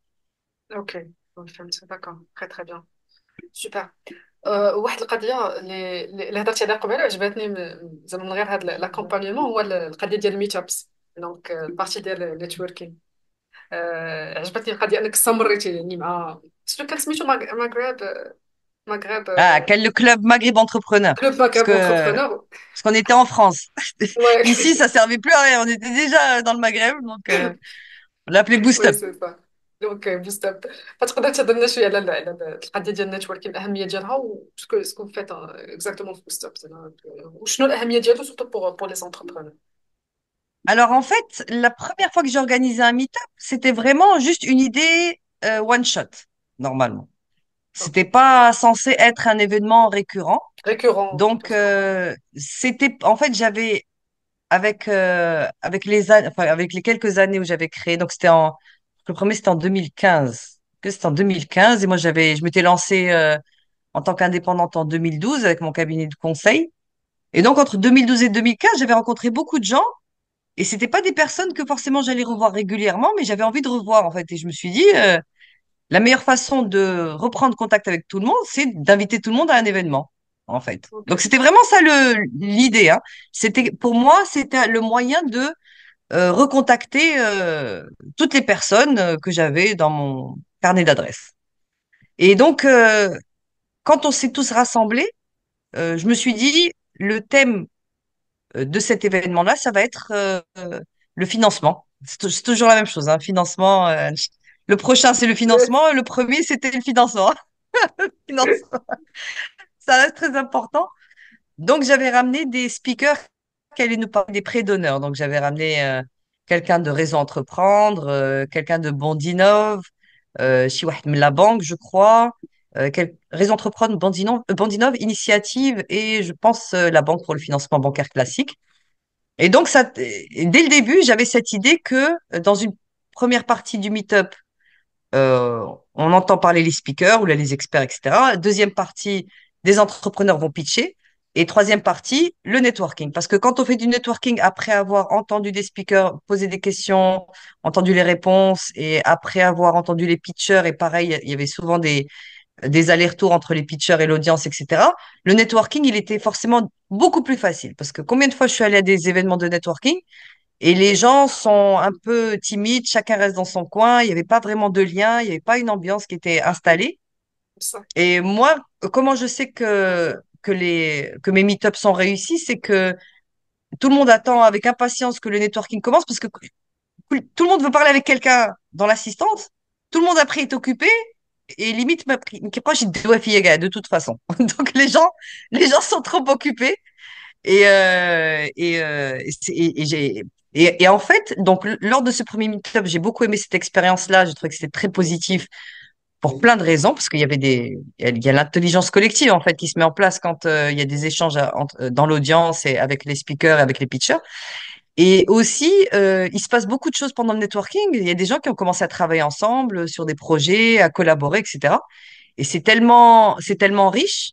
Ok, bon, فهمت. D'accord, très très bien. سوبر. واحد القضيه اللي هضرتي عليها قبيله عجبتني زعما من غير هذا لاكومبانيمون هو القضيه ديال الميت ابس. دونك البارتي ديال النيتوركين. عجبتني القضيه انك استمريتي يعني مع شنو كان سميتو مغرب. مغرب. Ah, quel le club Maghreb Entrepreneur. كلوب Parce مغرب que, اونتربرونور. parce qu'on était en France. Ouais. Ici, ça servait plus à rien. On était déjà dans le Maghreb, donc on l'appelait Boost وي Up. سي سا. دونك بوست اب. فتقدر تهضر لنا شويه على القضيه ديال النيتوركين الاهميه ديالها وشكون فيت اكزاكتومون في بوست اب زعما وشنو الاهميه ديالو سورتو بور لي زونتربرونور. Alors, en fait, la première fois que j'ai organisé un meet-up, c'était vraiment juste une idée one shot, normalement. Ok. C'était pas censé être un événement récurrent. Récurrent, Donc, c'était, en fait, j'avais, enfin, avec les quelques années où j'avais créé, donc le premier, c'était en 2015. C'était en 2015, et moi, je m'étais lancée, en tant qu'indépendante en 2012 avec mon cabinet de conseil. Et donc, entre 2012 et 2015, j'avais rencontré beaucoup de gens, et c'était pas des personnes que forcément j'allais revoir régulièrement, mais j'avais envie de revoir, en fait. Et je me suis dit, la meilleure façon de reprendre contact avec tout le monde, c'est d'inviter tout le monde à un événement, en fait. ok. Donc, c'était vraiment ça l'idée, hein. Pour moi, c'était le moyen de recontacter toutes les personnes que j'avais dans mon carnet d'adresses. Et donc, quand on s'est tous rassemblés, je me suis dit, le thème de cet événement-là, ça va être le financement. C'est toujours la même chose, hein, financement. Le prochain, c'est le Yes. financement. Le premier, c'était le financement. Financement. Ça reste très important. Donc, j'avais ramené des speakers qui allaient nous parler des prêts d'honneur. Donc, j'avais ramené quelqu'un de Réseau Entreprendre, quelqu'un de Bondinov, chez Wahed la banque, je crois, Réseau Entreprendre, Bondinov, Initiative et je pense la Banque pour le financement bancaire classique. Et donc, dès le début, j'avais cette idée que dans une première partie du meet-up, on entend parler les speakers ou là, les experts, etc. Deuxième partie, des entrepreneurs vont pitcher. Et troisième partie, le networking. Parce que quand on fait du networking, après avoir entendu des speakers poser des questions, entendu les réponses, et après avoir entendu les pitchers, et pareil, il y avait souvent des allers-retours entre les pitchers et l'audience, etc. Le networking, il était forcément beaucoup plus facile. Parce que combien de fois je suis allée à des événements de networking et les gens sont un peu timides, chacun reste dans son coin, il n'y avait pas vraiment de lien, il n'y avait pas une ambiance qui était installée. Ça. Et moi, comment je sais que mes meet-ups sont réussis, c'est que tout le monde attend avec impatience que le networking commence parce que tout le monde veut parler avec quelqu'un dans l'assistance. Tout le monde après est occupé et limite m'a pris proche de toute façon. Donc les gens sont trop occupés et en fait, donc lors de ce premier meet-up, j'ai beaucoup aimé cette expérience-là. J'ai trouvé que c'était très positif pour plein de raisons, parce qu'il y avait il y a l'intelligence collective en fait qui se met en place quand il y a des échanges dans l'audience et avec les speakers et avec les pitchers. Et aussi, il se passe beaucoup de choses pendant le networking. Il y a des gens qui ont commencé à travailler ensemble sur des projets, à collaborer, etc. Et c'est tellement riche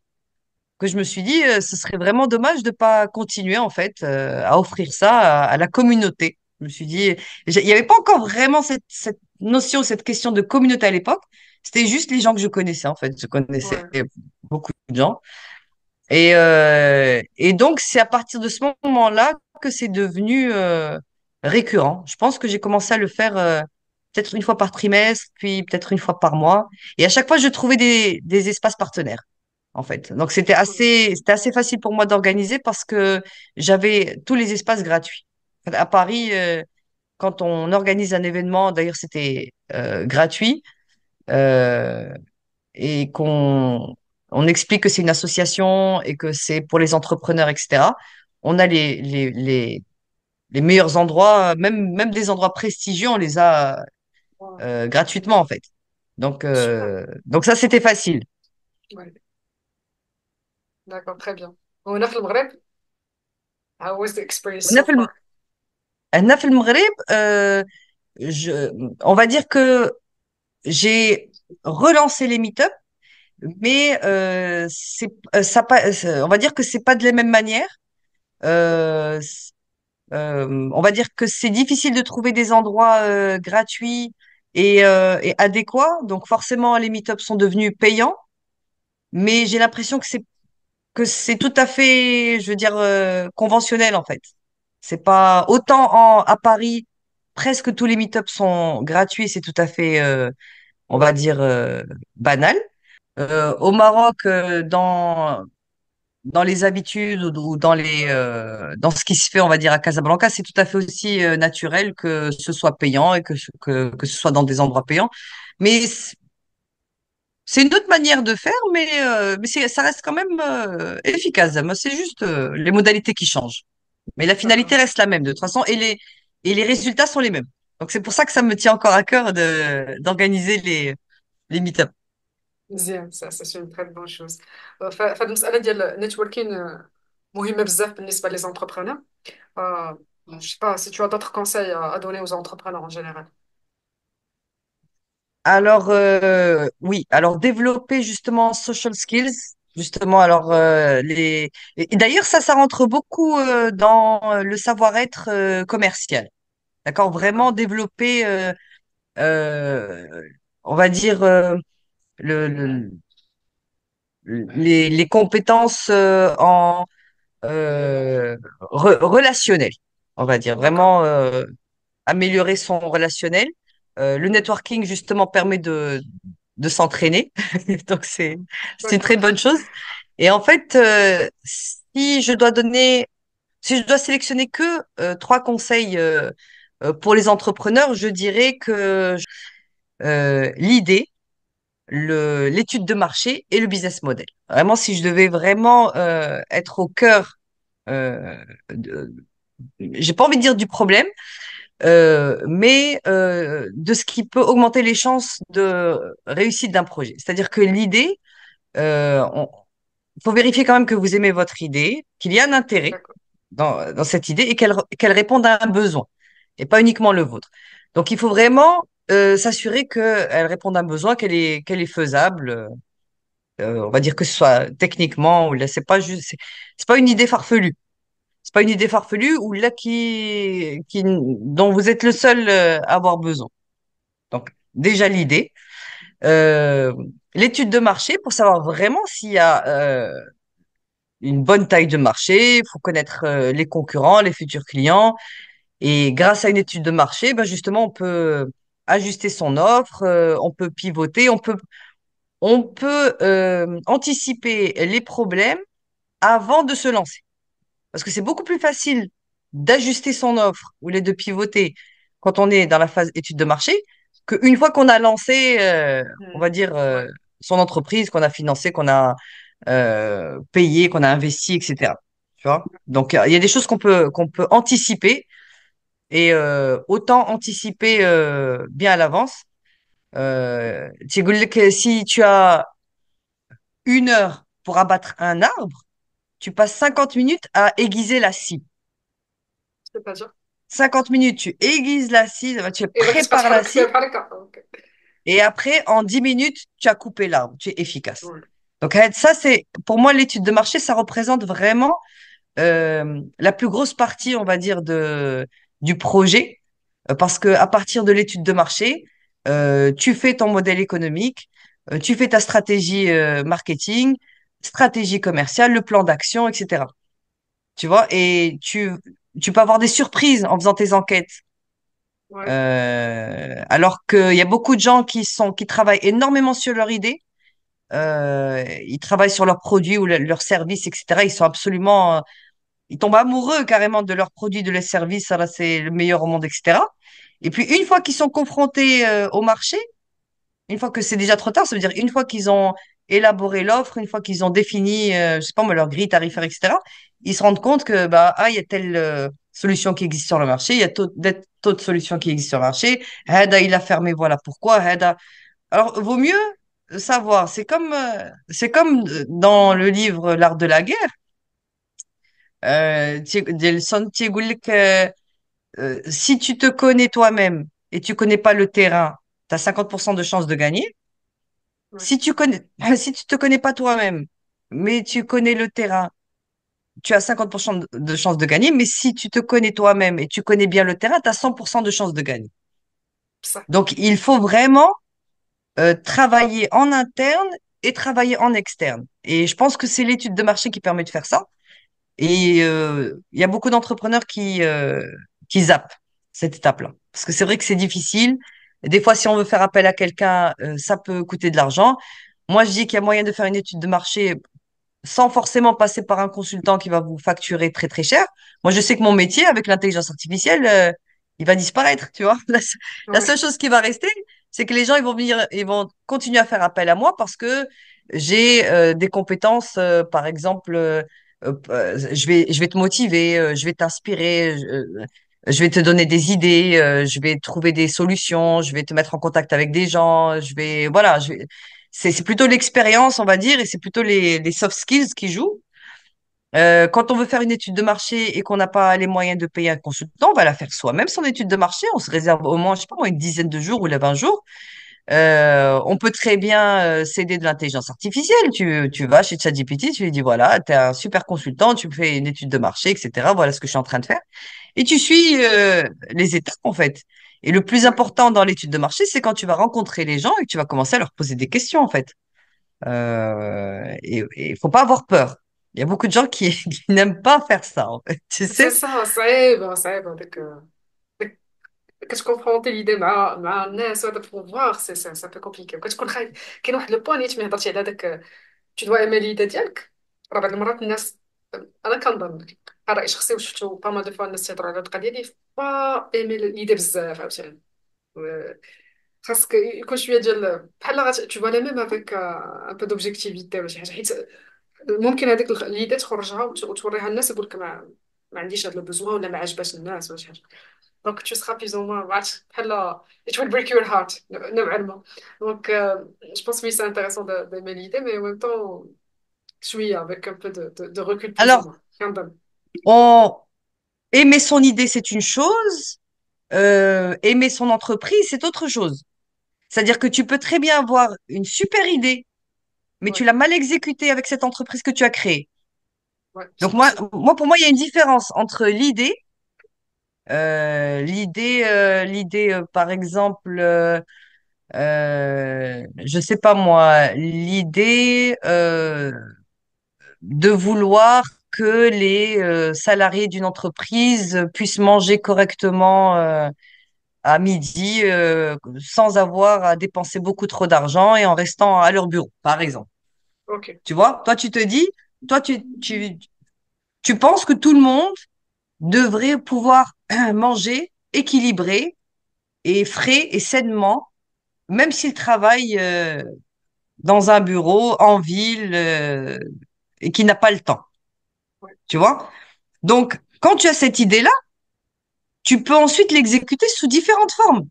que je me suis dit, ce serait vraiment dommage de pas continuer en fait à offrir ça à la communauté. Je me suis dit, il n'y avait pas encore vraiment cette notion, cette question de communauté à l'époque. C'était juste les gens que je connaissais en fait. Je connaissais Ouais, beaucoup de gens. Et donc, c'est à partir de ce moment-là que c'est devenu récurrent. Je pense que j'ai commencé à le faire peut-être une fois par trimestre, puis peut-être une fois par mois. Et à chaque fois, je trouvais des espaces partenaires, en fait. Donc, cool. c'était assez facile pour moi d'organiser parce que j'avais tous les espaces gratuits. À Paris, quand on organise un événement, d'ailleurs, c'était gratuit. Euh, et qu'on on explique que c'est une association et que c'est pour les entrepreneurs, etc., on a les meilleurs endroits, même des endroits prestigieux, on les a Ouais, gratuitement, en fait. super. Donc ça, c'était facile. Ouais, d'accord, très bien. وهنا في المغرب, how was the experience On a so fait le, far? on a fait le Maghreb, je, on va dire que j'ai relancé les meet-up, mais on va dire que c'est pas de la même manière. Euh, on va dire que c'est difficile de trouver des endroits gratuits et adéquats. Donc forcément, les meet-ups sont devenus payants, mais j'ai l'impression que c'est tout à fait, je veux dire, conventionnel en fait. C'est pas autant à Paris, presque tous les meet-ups sont gratuits, c'est tout à fait, on va dire, banal. Au Maroc, dans les habitudes ou dans ce qui se fait, on va dire, à Casablanca, c'est tout à fait aussi naturel que ce soit payant et que ce soit dans des endroits payants. Mais c'est une autre manière de faire, mais ça reste quand même efficace. Moi, c'est juste les modalités qui changent. Mais la finalité D'accord. reste la même de toute façon et les résultats sont les mêmes. Donc c'est pour ça que ça me tient encore à cœur d'organiser les meet-up. مزيان, ça c'est une très bonne chose. فهاد المسألة ديال النيتوركين مهمة بزاف بالنسبة les entrepreneurs. Je sais pas si tu as d'autres conseils à donner aux entrepreneurs en général. Alors oui, alors développer justement social skills, justement alors et d'ailleurs ça rentre beaucoup dans le savoir-être commercial. D'accord, D'accord. vraiment développer euh, on va dire le, le- les compétences en relationnel, on va dire D'accord. vraiment améliorer son relationnel. Le networking, justement, permet de s'entraîner. Donc, c'est une très D'accord. bonne chose. Et en fait, si je dois sélectionner que trois conseils pour les entrepreneurs, je dirais que l'idée, l'étude de marché et le business model. Vraiment, si je devais vraiment être au cœur, euh, de, j'ai pas envie de dire du problème, mais de ce qui peut augmenter les chances de réussite d'un projet. C'est-à-dire que l'idée, il faut vérifier quand même que vous aimez votre idée, qu'il y a un intérêt D'accord. dans cette idée et qu'elle réponde à un besoin et pas uniquement le vôtre. Donc il faut vraiment s'assurer qu'elle réponde à un besoin, qu'elle est faisable. On va dire que ce soit techniquement ou là, c'est pas une idée farfelue. C'est pas une idée farfelue ou là dont vous êtes le seul à avoir besoin. Donc, déjà l'idée. Euh, L'étude de marché pour savoir vraiment s'il y a une bonne taille de marché. Il faut connaître les concurrents, les futurs clients. Et grâce à une étude de marché, ben justement, on peut ajuster son offre, on peut pivoter, on peut anticiper les problèmes avant de se lancer. Parce que c'est beaucoup plus facile d'ajuster son offre ou de pivoter quand on est dans la phase étude de marché qu'une fois qu'on a lancé, on va Hmm. dire, Ouais. son entreprise, qu'on a financé, qu'on a payé, qu'on a investi, etc. Tu vois? Donc, il y a des choses qu'on peut anticiper et autant anticiper bien à l'avance. تيقول لك, si tu as 1 heure pour abattre un arbre, tu passes 50 minutes à aiguiser la scie. C'est-à-dire. 50 minutes, tu aiguises la scie, tu Et ما كتبقاش prépares la تحرك فيها scie, بحال هكا. Ok. et après, en 10 minutes, tu as coupé l'arbre. Tu es efficace. Ouais. Donc, ça, c'est, pour moi, l'étude de marché, ça représente vraiment la plus grosse partie, on va dire, du projet, parce que à partir de l'étude de marché, tu fais ton modèle économique, tu fais ta stratégie marketing, stratégie commerciale, le plan d'action, etc. Tu vois, et tu peux avoir des surprises en faisant tes enquêtes. Ouais, Alors qu'il y a beaucoup de gens qui travaillent énormément sur leur idée, ils travaillent sur leurs produits ou leurs services, etc. Ils sont absolument ils tombent amoureux carrément de leurs produits, de leurs services, ça là, c'est le meilleur au monde, etc. Et puis une fois qu'ils sont confrontés au marché, une fois que c'est déjà trop tard, ça veut dire une fois qu'ils ont élaboré l'offre, une fois qu'ils ont défini, je sais pas moi, leur grille tarifaire, etc., ils se rendent compte que bah ah il y a telle solution qui existe sur le marché, il y a d'autres solutions qui existent sur le marché. Hada il a fermé, voilà pourquoi. Hada. Alors vaut mieux savoir. C'est comme dans le livre L'art de la guerre. Son si tu te connais toi-même et tu connais pas le terrain, tu as 50% de chances de gagner. ouais, Si tu te connais pas toi-même, mais tu connais le terrain, tu as 50% de chances de gagner. Mais si tu te connais toi-même et tu connais bien le terrain, tu as 100% de chances de gagner. ça. Donc, il faut vraiment travailler en interne et travailler en externe. Et je pense que c'est l'étude de marché qui permet de faire ça. Et il y a beaucoup d'entrepreneurs qui zappent cette étape-là. Parce que c'est vrai que c'est difficile. Des fois, si on veut faire appel à quelqu'un, ça peut coûter de l'argent. Moi, je dis qu'il y a moyen de faire une étude de marché sans forcément passer par un consultant qui va vous facturer très, très cher. Moi, je sais que mon métier, avec l'intelligence artificielle, il va disparaître, tu vois. La Ouais, seule chose qui va rester, c'est que les gens, ils vont venir, ils vont continuer à faire appel à moi parce que j'ai des compétences, par exemple, je vais te motiver, je vais t'inspirer, je vais te donner des idées, je vais trouver des solutions, je vais te mettre en contact avec des gens, voilà, c'est plutôt l'expérience, on va dire, et c'est plutôt les soft skills qui jouent. Quand on veut faire une étude de marché et qu'on n'a pas les moyens de payer un consultant, on va la faire soi-même, son étude de marché. On se réserve au moins, je sais pas moi, une dizaine de jours ou les 20 jours. On peut très bien s'aider de l'intelligence artificielle. Tu vas chez ChatGPT, tu lui dis, voilà, tu es un super consultant, tu me fais une étude de marché, etc. Voilà ce que je suis en train de faire. Et tu suis les étapes, en fait. Et le plus ouais. important dans l'étude de marché, c'est quand tu vas rencontrer les gens et que tu vas commencer à leur poser des questions, en fait. Et il faut pas avoir peur. Il y a beaucoup de gens qui n'aiment pas faire ça, en fait. Tu C'est sais? ça, صعيبة صعيبة ديك كتكونفرونتي ليدي مع الناس وهذا بوفوار سي بو كومبليكي وكتكون خايف. كاين واحد لو بوان نيت ملي هضرتي على داك تو دوا ايمي ليدا ديالك. راه بعض المرات الناس، انا كنظن رأي شخصي وشفتو با مال دو فوا الناس تيهضروا على القضيه دي با ايمي ليدا بزاف عاوتاني. خاصك يكون شويه ديال بحال تو فوا لا ميم افيك ان بو دوبجيكتيفيتي ولا شي حاجه، حيت ممكن هذيك ليدا تخرجها وتوريها الناس يقول لك ما عنديش هذا البزوان ولا ما عجباش الناس ولا شي حاجه. دونك tu seras plus ou moins ما عرفتش بحال it will break your heart نوعا ما. دونك je pense oui c'est intéressant d'aimer l'idée mais en même temps شويه avec un peu de recul plus ou Alors, moins كنظن. on, aimer son idée, c'est une chose. Aimer son entreprise, c'est autre chose. C'est-à-dire que tu peux très bien avoir une super idée, mais tu Ouais, l'as mal exécutée avec cette entreprise que tu as créée. ouais, Donc c'est pour moi, il y a une différence entre l'idée, par exemple, je sais pas moi, l'idée de vouloir que les salariés d'une entreprise puissent manger correctement à midi sans avoir à dépenser beaucoup trop d'argent et en restant à leur bureau, par exemple. ok. Tu vois, toi, tu te dis, toi, tu penses que tout le monde devrait pouvoir manger équilibré et frais et sainement, même s'il travaille dans un bureau en ville et qui n'a pas le temps. Ouais, Tu vois? Donc, quand tu as cette idée-là, tu peux ensuite l'exécuter sous différentes formes.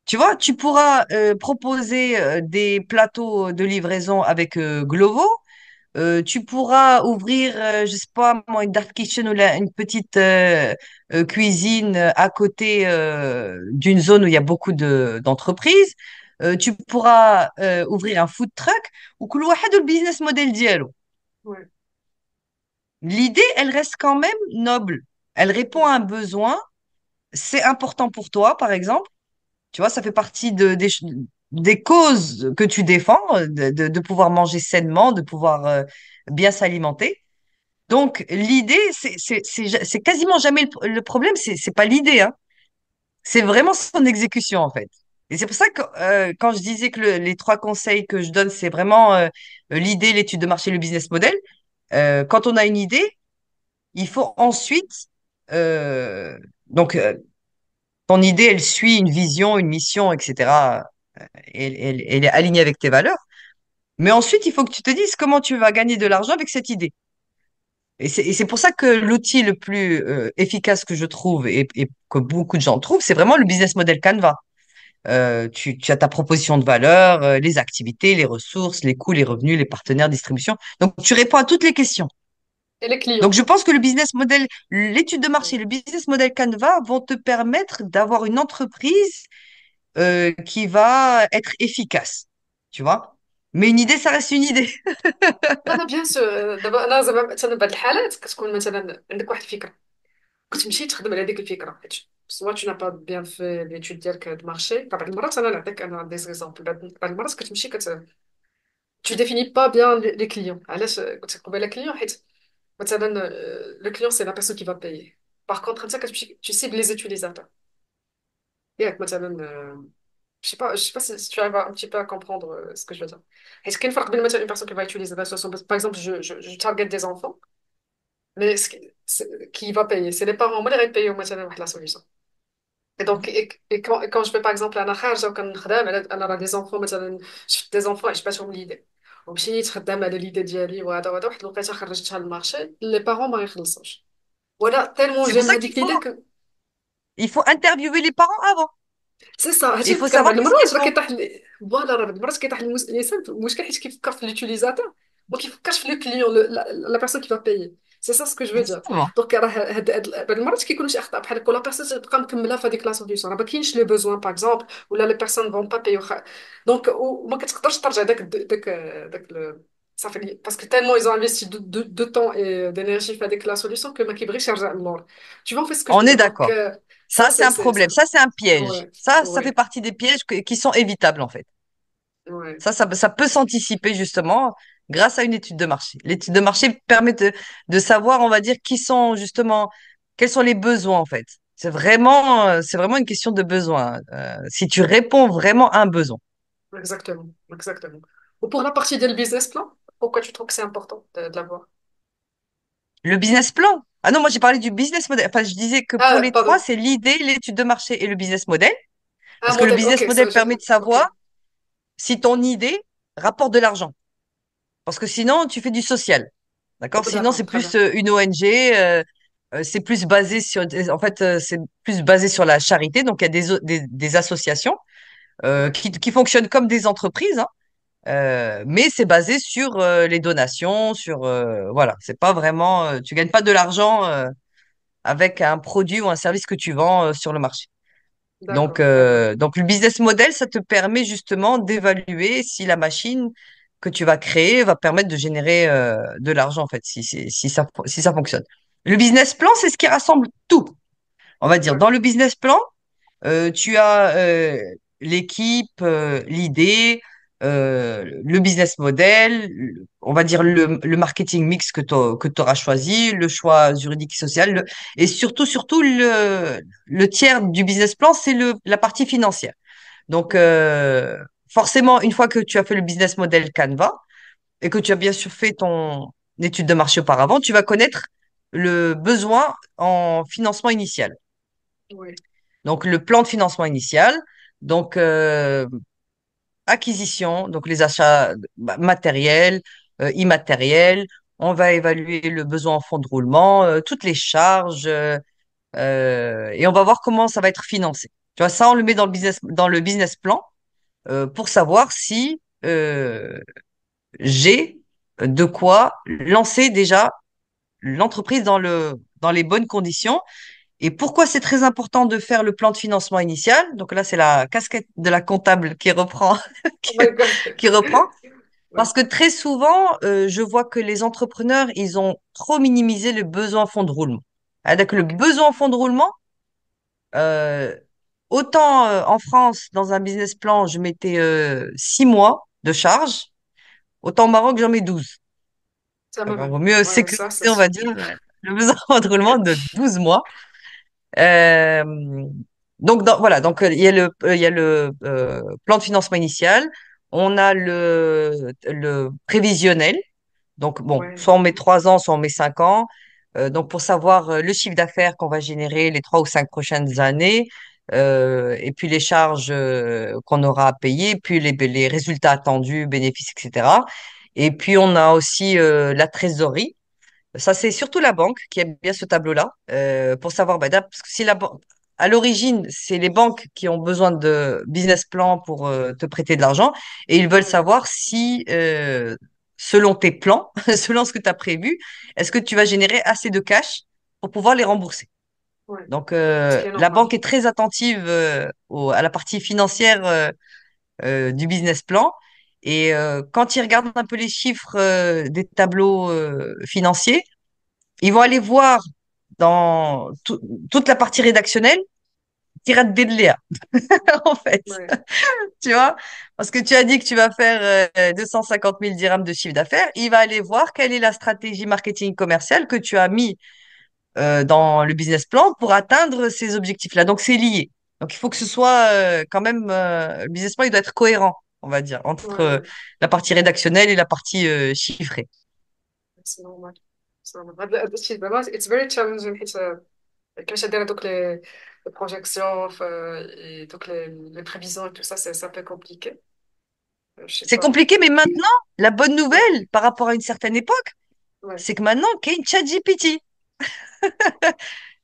Tu vois, tu pourras proposer des plateaux de livraison avec Glovo. Tu pourras ouvrir, je sais pas, moi, une dark kitchen ou une petite cuisine à côté d'une zone où il y a beaucoup d'entreprises. tu pourras ouvrir un food truck ou كل واحد والbusiness model ديالو. Ouais. L'idée, elle reste quand même noble. Elle répond à un besoin. C'est important pour toi, par exemple. Tu vois, ça fait partie des causes que tu défends, de pouvoir manger sainement, de pouvoir bien s'alimenter. Donc, l'idée, c'est quasiment jamais le problème, c'est pas l'idée, hein. C'est vraiment son exécution, en fait. Et c'est pour ça que quand je disais que les trois conseils que je donne, c'est vraiment l'idée, l'étude de marché, le business model. Quand on a une idée, il faut ensuite, euh, donc, ton idée, elle suit une vision, une mission, etc. Elle est alignée avec tes valeurs. Mais ensuite, il faut que tu te dises comment tu vas gagner de l'argent avec cette idée. Et c'est pour ça que l'outil le plus efficace que je trouve et que beaucoup de gens trouvent, c'est vraiment le business model Canva. Tu as ta proposition de valeur, les activités, les ressources, les coûts, les revenus, les partenaires, distribution. Donc, tu réponds à toutes les questions. Et les Donc, clients. je pense que le business model, l'étude de marché, le business model Canva vont te permettre d'avoir une entreprise qui va être efficace. Tu vois? Mais une idée, ça reste une idée. انا بيان سور دابا انا زعما مثلا بهاد الحالات كتكون مثلا عندك واحد الفكره كتمشي تخدم على ديك الفكره حيت سوا تو نا با بيان في ليتود ديالك دو مارشي بعض المرات انا نعطيك انا دي زيكزامبل بعض المرات كتمشي tu définis pas bien les clients علاش قلت لك قبيله كليون حيت مثلا le client c'est la personne qui va payer par contre انت كتمشي tu cibles les utilisateurs ياك مثلا je sais pas si tu arrives un petit peu à comprendre ce que je veux dire est-ce qu'il y a une فرق بين مثلا une personne qui va utiliser la solution par exemple je target des enfants mais qui va payer c'est les parents هما اللي غيبيو مثلا واحد la solution et donc et quand je fais par exemple انا خارجه وكنخدم على انا راه دي زونفون مثلا شفت دي زونفون عجباتهم ليدي ومشيت خدام على ليدي ديالي وهذا وهذا واحد الوقيته خرجتها للمارشي لي بارون ما يخلصوش ولا تالمون C'est pour جيم ça qu'il هذيك faut, ليدي il faut interviewer les parents avant. سي سا Il هادشي faut فكر savoir بعض qu'est-ce qu'ils المرات راه font. كيطيح فوالا راه بعض المرات كيطيح الانسان في المشكل حيت كيفكر في ليوتيليزاتور ما كيفكرش في لو كليون لا بيرسون كي فا بايي سي سا سكو جو فو دير Exactement. دونك راه بعض المرات كيكونوا شي اخطاء بحال هكا لا بيرسون تبقى مكمله في هذيك لا سوليسيون راه ما كاينش لو بوزوان باغ اكزومبل ولا لي بيرسون فون با بايو دونك وما كتقدرش ترجع داك صافي باسكو تالمون ils ont investi de temps et d'énergie في هذيك لا سوليسيون que ما كيبغيش يرجع للور tu vois en fait ce que je On veux est dire donc d'accord. ça Ça, c'est un c'est problème. Ça, c'est un piège. ouais Ça fait ouais partie des pièges qui sont évitables, en fait. ouais Ça peut s'anticiper, justement, grâce à une étude de marché. L'étude de marché permet de savoir, on va dire, qui sont, justement, quels sont les besoins, en fait. C'est vraiment une question de besoin. Si tu réponds vraiment à un besoin. exactement, exactement. Ou pour la partie du business plan, pourquoi tu trouves que c'est important de l'avoir? Le business plan. Ah non, moi, j'ai parlé du business model. Enfin, je disais que pour Ah, les trois, pardon. c'est l'idée, l'étude de marché et le business model. Un Parce que le modèle, business ok, ça, model permet de ok. savoir si ton idée rapporte de l'argent. Parce que sinon, tu fais du social. D'accord? Sinon, D'accord, c'est très plus bien. une ONG. C'est plus basé sur, en fait, c'est plus basé sur la charité. Donc, il y a des associations Ouais, qui fonctionnent comme des entreprises, hein. Mais c'est basé sur les donations, sur voilà. C'est pas vraiment, tu gagnes pas de l'argent avec un produit ou un service que tu vends sur le marché. d'accord, d'accord. Donc, le business model, ça te permet justement d'évaluer si la machine que tu vas créer va permettre de générer de l'argent, en fait, si ça fonctionne. Le business plan, c'est ce qui rassemble tout. On va dire, dans D'accord. le business plan, tu as l'équipe, l'idée, le business model, on va dire le marketing mix que tu auras choisi, le choix juridique et social, et surtout le tiers du business plan, c'est la partie financière. Donc, forcément, une fois que tu as fait le business model Canva et que tu as bien sûr fait ton étude de marché auparavant, tu vas connaître le besoin en financement initial. Oui, Donc, le plan de financement initial, donc acquisition, donc les achats matériels, immatériels. On va évaluer le besoin en fonds de roulement, toutes les charges, et on va voir comment ça va être financé. Tu vois, ça, on le met dans le business plan pour savoir si j'ai de quoi lancer déjà l'entreprise dans les bonnes conditions Et pourquoi c'est très important de faire le plan de financement initial? Donc là, c'est la casquette de la comptable qui reprend, Oh qui, my God. qui reprend. Ouais, Parce que très souvent, je vois que les entrepreneurs, ils ont trop minimisé le besoin en fonds de roulement. Donc le ok. besoin en fonds de roulement, euh, autant en France, dans un business plan, je mettais 6 mois de charge, autant au Maroc, j'en mets 12. Ça Donc, me on va. vaut mieux Ouais, ça, c'est sécuriser, on va sûr. dire, le besoin en fonds de roulement de 12 mois. Euh, donc voilà, donc il y a le plan de financement initial, on a le prévisionnel. Donc bon, Ouais, soit on met 3 ans, soit on met 5 ans. Donc pour savoir le chiffre d'affaires qu'on va générer les 3 ou 5 prochaines années, et puis les charges qu'on aura à payer, puis les résultats attendus, bénéfices, etc. Et puis on a aussi la trésorerie. Ça, c'est surtout la banque qui aime bien ce tableau-là, pour savoir, parce que si à l'origine, c'est les banques qui ont besoin de business plan pour te prêter de l'argent et ils veulent ouais, savoir si, selon tes plans, selon ce que tu as prévu, est-ce que tu vas générer assez de cash pour pouvoir les rembourser. ouais. Donc, Ce qui est la normal. banque est très attentive à la partie financière du business plan. Et quand ils regardent un peu les chiffres des tableaux financiers, ils vont aller voir dans toute la partie rédactionnelle, tirade d'Edléa, en fait. Ouais. Tu vois? Parce que tu as dit que tu vas faire 250 000 dirhams de chiffre d'affaires. Il va aller voir quelle est la stratégie marketing commerciale que tu as mis dans le business plan pour atteindre ces objectifs-là. Donc, c'est lié. Donc, il faut que ce soit quand même, le business plan, il doit être cohérent, on va dire, entre Ouais, ouais. la partie rédactionnelle et la partie chiffrée. C'est normal. C'est normal. هذا الشيء دابا it's very challenging حيت كيفاش دايره دوك les projections et donc les prévisions et tout ça c'est un peu compliqué. Je sais C'est pas. compliqué, mais maintenant, la bonne nouvelle par rapport à une certaine époque, Ouais. c'est que maintenant, كاين ChatGPT.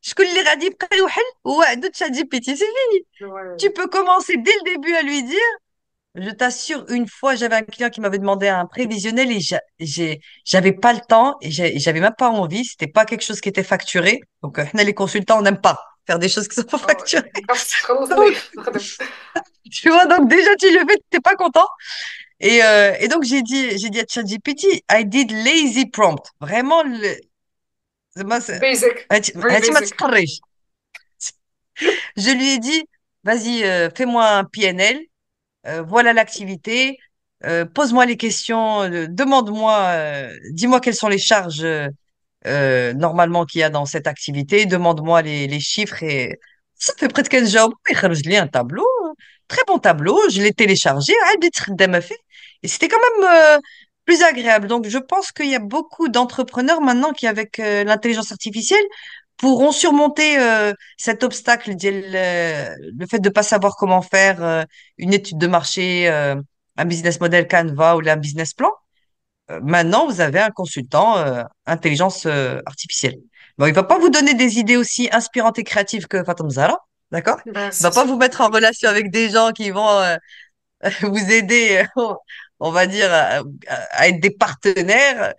شكون اللي غادي يبقى يوحل هو عنده ChatGPT. C'est fini. Ouais. Tu peux commencer dès le début à lui dire. Je t'assure, une fois, j'avais un client qui m'avait demandé un prévisionnel et j'avais pas le temps et j'avais même pas envie. C'était pas quelque chose qui était facturé. Donc, les consultants, on n'aime pas faire des choses qui sont pas Oh, facturées. خلاص تخلصني Donc, tu vois, donc déjà, tu le fais, t'es pas content. Et donc, j'ai dit à ChatGPT, I did lazy prompt. Vraiment, moi, basic, very هاتي ما basic. تقريش. Je lui ai dit, vas-y, fais-moi un PNL, voilà l'activité, pose-moi les questions, demande-moi, dis-moi quelles sont les charges normalement qu'il y a dans cette activité, demande-moi les chiffres et ça fait presque 15 jours. Je lis un tableau, très bon tableau, je l'ai téléchargé, et c'était quand même plus agréable. Donc, je pense qu'il y a beaucoup d'entrepreneurs maintenant qui, avec l'intelligence artificielle, pourront surmonter cet obstacle, le fait de pas savoir comment faire une étude de marché, un business model Canva ou un business plan. Maintenant, vous avez un consultant intelligence artificielle. Bon, il va pas vous Ouais. donner des idées aussi inspirantes et créatives que Fatem Zahra, d'accord? Ben, Il va c'est pas sûr. vous mettre en relation avec des gens qui vont vous aider, on va dire, à être des partenaires.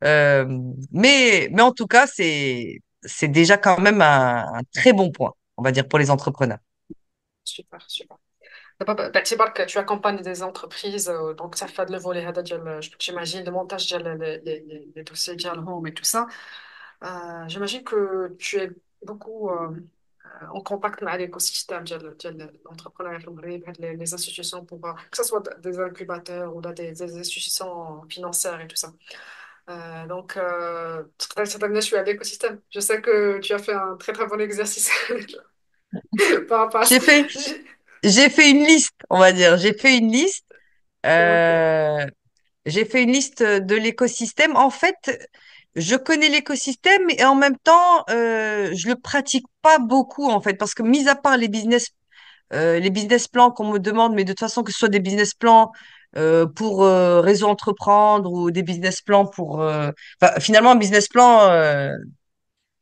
Euh, mais en tout cas, c'est déjà quand même un très bon point, on va dire, pour les entrepreneurs. Super, super. باعتبار que tu accompagnes des entreprises donc ça fait le volet هذا ديال j'imagine le montage ديال les dossiers ديالهم et tout ça. J'imagine que tu es beaucoup en contact avec l'écosystème de l'entrepreneuriat في المغرب, avec les institutions pour que ce soit des incubateurs ou des institutions financières et tout ça. Donc, تقدر تهضرنا شوية على l'écosystème. Je sais que tu as fait un très très bon exercice par rapport à ça. J'ai fait, j'ai fait une liste, on va dire. J'ai fait une liste. Ok. euh, J'ai fait une liste de l'écosystème. En fait, je connais l'écosystème et en même temps, je le pratique pas beaucoup en fait, parce que mis à part les business plans qu'on me demande, mais de toute façon que ce soit des business plans pour réseau entreprendre ou des business plans pour, enfin, finalement un business plan,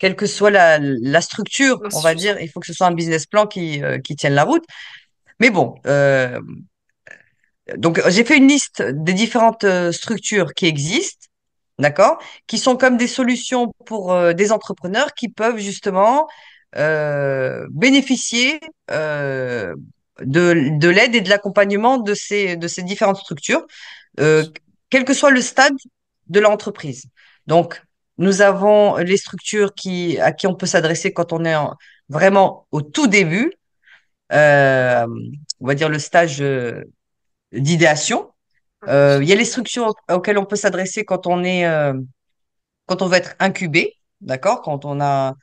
quelle que soit la structure, on va dire, L'institution. il faut que ce soit un business plan qui tienne la route. Mais bon, donc j'ai fait une liste des différentes structures qui existent. D'accord? Qui sont comme des solutions pour des entrepreneurs qui peuvent justement bénéficier de l'aide et de l'accompagnement de ces différentes structures, euh, quel que soit le stade de l'entreprise. Donc, nous avons les structures à qui on peut s'adresser quand on est vraiment au tout début, euh, on va dire le stage d'idéation. Il y a les structures auxquelles on peut s'adresser quand on veut être incubé, d'accord? Quand on a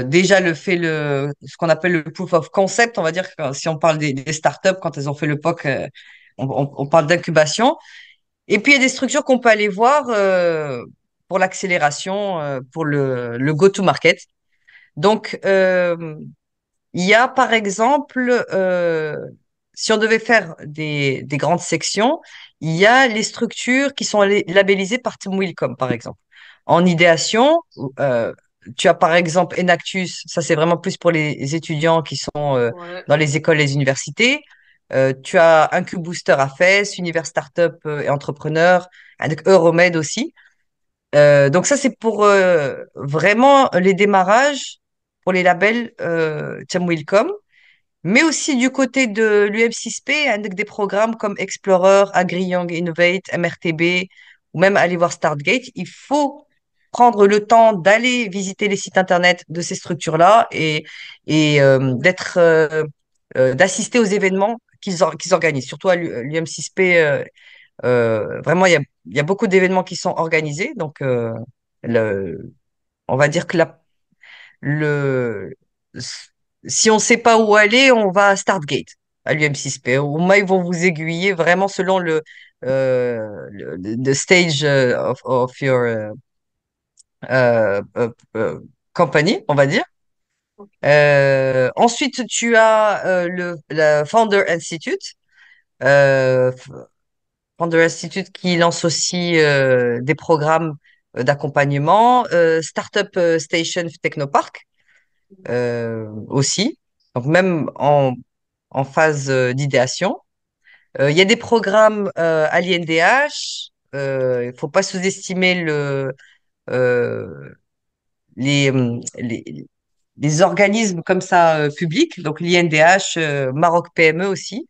déjà ce qu'on appelle le proof of concept, on va dire que si on parle des startups, quand elles ont fait le POC, on parle d'incubation. Et puis, il y a des structures qu'on peut aller voir pour l'accélération, pour le go-to-market. Donc, il y a par exemple, si on devait faire des grandes sections, il y a les structures qui sont labellisées par Tim Willcom, par exemple. En idéation, euh, tu as par exemple Enactus, ça c'est vraiment plus pour les étudiants qui sont Ouais. dans les écoles, les universités. Tu as Incubooster à FES, Univers Startup et Entrepreneur, avec Euromed aussi. Donc ça, c'est pour vraiment les démarrages, pour les labels Cham Willcom, mais aussi du côté de l'UM6P, avec des programmes comme Explorer, Agri Young Innovate, MRTB, ou même aller voir Startgate. Il faut prendre le temps d'aller visiter les sites internet de ces structures-là et d'assister aux événements qu'ils organisent, surtout à l'UM6P. Vraiment, il y a beaucoup d'événements qui sont organisés. Donc, on va dire que le, si on ne sait pas où aller, on va à Startgate, à l'UM6P. Au moins, ils vont vous aiguiller vraiment selon the stage of your company, on va dire. Ensuite, tu as la Founder Institute. Euh, Founder Institute qui lance aussi des programmes d'accompagnement. Startup Station Technopark aussi. Donc même en phase d'idéation. Il y a des programmes à l'INDH. Il faut pas sous-estimer euh, les organismes comme ça publics. Donc l'INDH, Maroc PME aussi.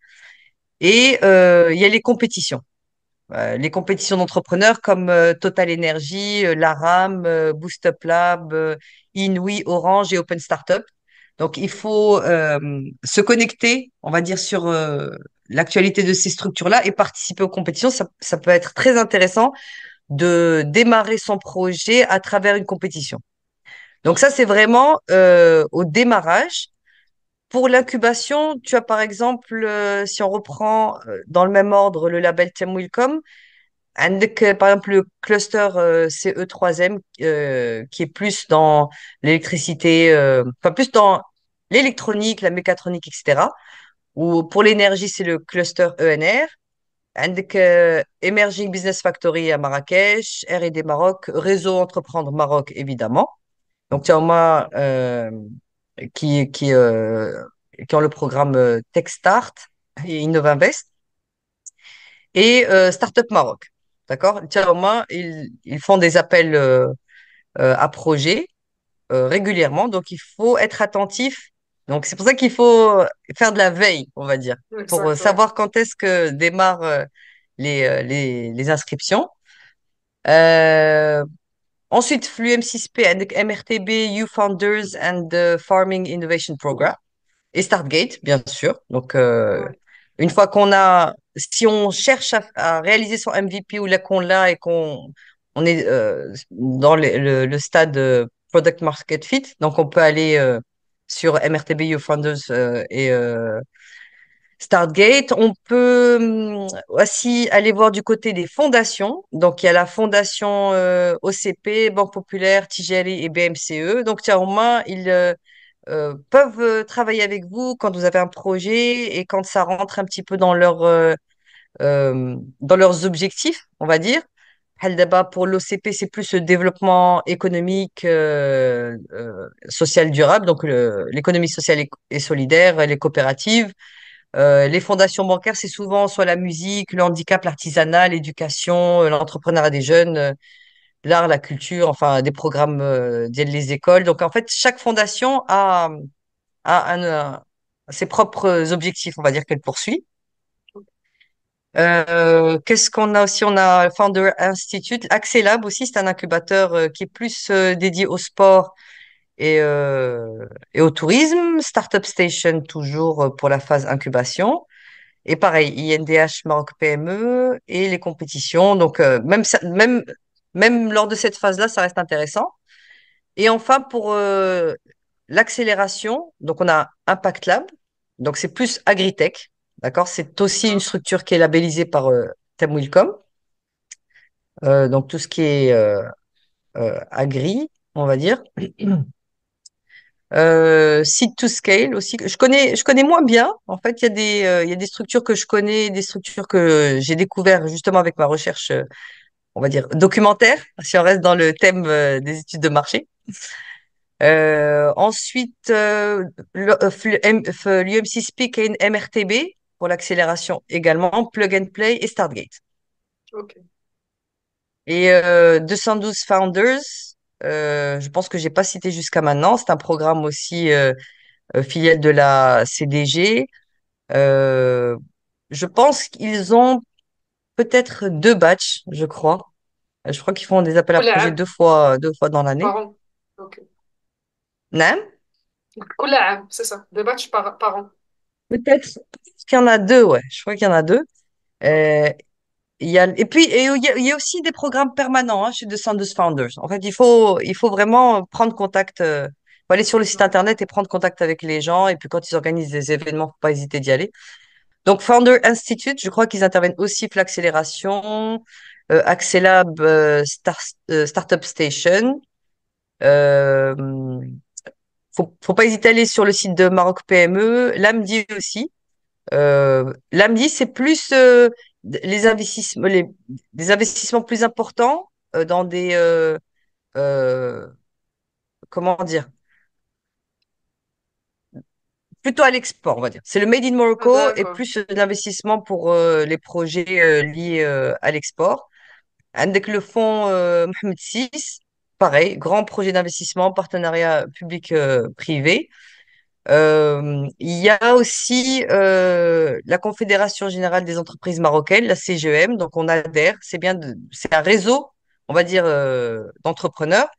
Et il y a les compétitions d'entrepreneurs comme Total Energy, l'ARAM, Boost Up Lab, Inouï, Orange et Open Startup. Donc, il faut se connecter, on va dire, sur l'actualité de ces structures-là et participer aux compétitions. Ça peut être très intéressant de démarrer son projet à travers une compétition. Donc, ça, c'est vraiment au démarrage. Pour l'incubation, tu as par exemple, si on reprend dans le même ordre le label Team Welcome, par exemple, le cluster CE3M, qui est plus dans l'électricité, enfin plus dans l'électronique, la mécatronique, etc. Ou pour l'énergie, c'est le cluster ENR. عندك Emerging Business Factory à Marrakech, R&D Maroc, Réseau Entreprendre Maroc, évidemment. Donc, tu as moi qui, euh, qui ont le programme TechStart et InnovInvest et Startup Maroc. D'accord? Tiens, au moins, ils font des appels à projets régulièrement, donc il faut être attentif. Donc c'est pour ça qu'il faut faire de la veille, on va dire, pour Exact, ouais. savoir quand est-ce que démarrent les inscriptions. Euh, Ensuite, FLUM6P avec MRTB, You Founders and the Farming Innovation Program et Startgate, bien sûr. Donc, Ouais. une fois si on cherche à réaliser son MVP ou là qu'on l'a et qu'on on est dans le stade Product Market Fit, donc on peut aller sur MRTB, You Founders et Startgate. On peut aussi aller voir du côté des fondations. Donc, il y a la fondation OCP, Banque Populaire, Tijari et BMCE. Donc, tiens, au moins, ils peuvent travailler avec vous quand vous avez un projet et quand ça rentre un petit peu dans leurs objectifs, on va dire. D'abord, pour l'OCP, c'est plus le développement économique, social durable, donc l'économie sociale et solidaire, les coopératives. Les fondations bancaires, c'est souvent soit la musique, le handicap, l'artisanat, l'éducation, l'entrepreneuriat des jeunes. l'art, la culture, enfin des programmes les écoles. Donc en fait, chaque fondation a ses propres objectifs, on va dire qu'elle poursuit. Qu'est-ce qu'on a aussi? On a Founder Institute, Axelab aussi, c'est un incubateur qui est plus dédié au sport et au tourisme. Startup Station, toujours pour la phase incubation. Et pareil, INDH Maroc PME et les compétitions. Donc, même lors de cette phase-là, ça reste intéressant. Et enfin, pour l'accélération, donc on a Impact Lab. Donc, c'est plus agritech. D'accord? C'est aussi une D'accord. structure qui est labellisée par Temwilcom. Donc, tout ce qui est agri, on va dire. Seed to Scale aussi. Je connais moins bien. En fait, il y a des structures que je connais, des structures que j'ai découvert justement avec ma recherche, on va dire, documentaire, si on reste dans le thème des études de marché. Ensuite, l'UMC Speak et une MRTB pour l'accélération également, Plug and Play et Startgate. Ok. Et 212 Founders, je pense que j'ai pas cité jusqu'à maintenant. C'est un programme aussi filiale de la CDG. Euh, je pense qu'ils ont peut-être deux batchs, je crois. Je crois qu'ils font des appels à كل projets عام deux fois dans l'année. par an. Ok. Non? كل عام, c'est ça. Des batchs par an. Peut-être qu'il y en a deux, ouais. Je crois qu'il y en a deux. Ok. Euh, et puis, il y a aussi des programmes permanents chez 212 Founders. En fait, il faut vraiment prendre contact. Faut aller sur le site Ouais. internet et prendre contact avec les gens. Et puis, quand ils organisent des événements, faut pas hésiter d'y aller. Donc, Founder Institute, je crois qu'ils interviennent aussi pour l'accélération. Axelab, Startup Station. Euh, faut pas hésiter à aller sur le site de Maroc PME. L'AMDI aussi. L'AMDI, c'est plus les investissements, des investissements plus importants dans euh, comment dire, plutôt à l'export, on va dire. C'est le Made in Ah, Morocco et d'accord. plus d'investissement pour les projets liés à l'export. Avec le fonds Mohamed VI, pareil, grand projet d'investissement, partenariat public-privé. Il y a aussi la Confédération générale des entreprises marocaines, la CGEM, donc on adhère. C'est un réseau, on va dire, d'entrepreneurs,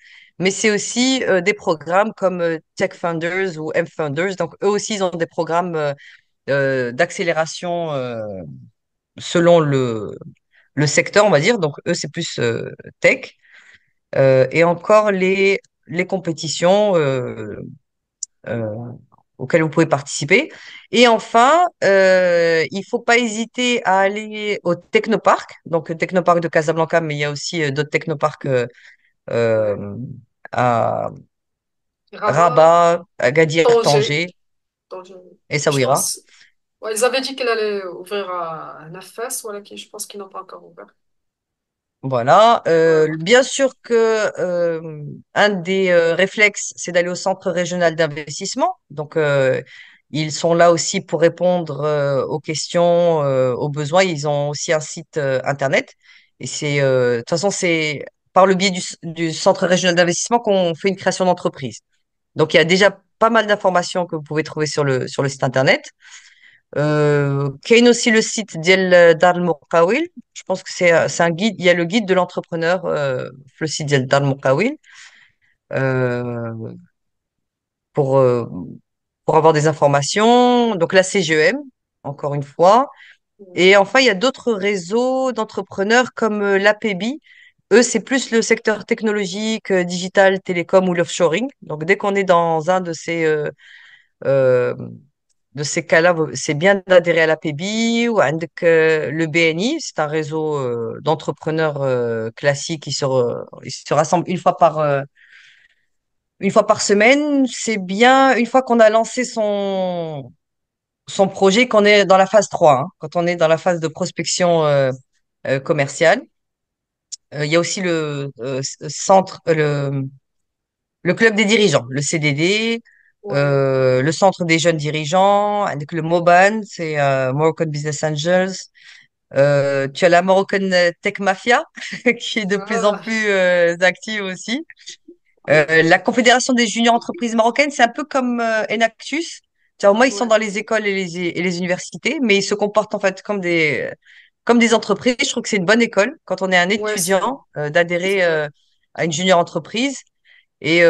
mais c'est aussi des programmes comme Tech Funders ou M Funders. Donc eux aussi, ils ont des programmes d'accélération selon le secteur, on va dire. Donc eux, c'est plus tech. Et encore les compétitions euh, auxquelles vous pouvez participer. Et enfin, il faut pas hésiter à aller au Technoparc, donc le Technoparc de Casablanca, mais il y a aussi d'autres technoparcs Ouais. euh, à Rabat, Rabat, à Agadir, Tanger. Tanger Tanger. et Je Saouira. pense. Ouais, ils avaient dit qu'ils allaient ouvrir à Nafas, voilà, qui, je pense qu'ils n'ont pas encore ouvert. Voilà. Ouais. Bien sûr que un des réflexes, c'est d'aller au centre régional d'investissement. Donc, ils sont là aussi pour répondre aux questions, aux besoins. Ils ont aussi un site internet. Et de toute façon, c'est par le biais du centre régional d'investissement qu'on fait une création d'entreprise. Donc, il y a déjà pas mal d'informations que vous pouvez trouver sur le site internet. كاين aussi le site ديال دار المقاول. Je pense que c'est un guide. Il y a le guide de l'entrepreneur, le site ديال دار المقاول, euh, pour, euh, pour avoir des informations. Donc la CGEM, encore une fois. Et enfin, il y a d'autres réseaux d'entrepreneurs comme l'APBI. Eux, c'est plus le secteur technologique, digital, télécom ou l'offshoring. Donc dès qu'on est dans un euh, de ces cas-là, c'est bien d'adhérer à l'APB ou avec le BNI. C'est un réseau d'entrepreneurs classiques ils se rassemblent une fois par semaine. C'est bien une fois qu'on a lancé son projet, qu'on est dans la phase 3, hein, quand on est dans la phase de prospection commerciale. Il y a aussi le club des dirigeants, le CDD, Ouais. le centre des jeunes dirigeants, avec le MOBAN, c'est Moroccan Business Angels. Tu as la Moroccan Tech Mafia qui est de plus en Ah, plus active aussi. oui, La Confédération des juniors entreprises marocaines, c'est un peu comme Enactus. Tu vois, au moins, ils sont ouais, dans les écoles et les universités, mais ils se comportent en fait comme des entreprises. Je trouve que c'est une bonne école quand on est un ouais, étudiant c'est d'adhérer vrai. à une junior entreprise. Et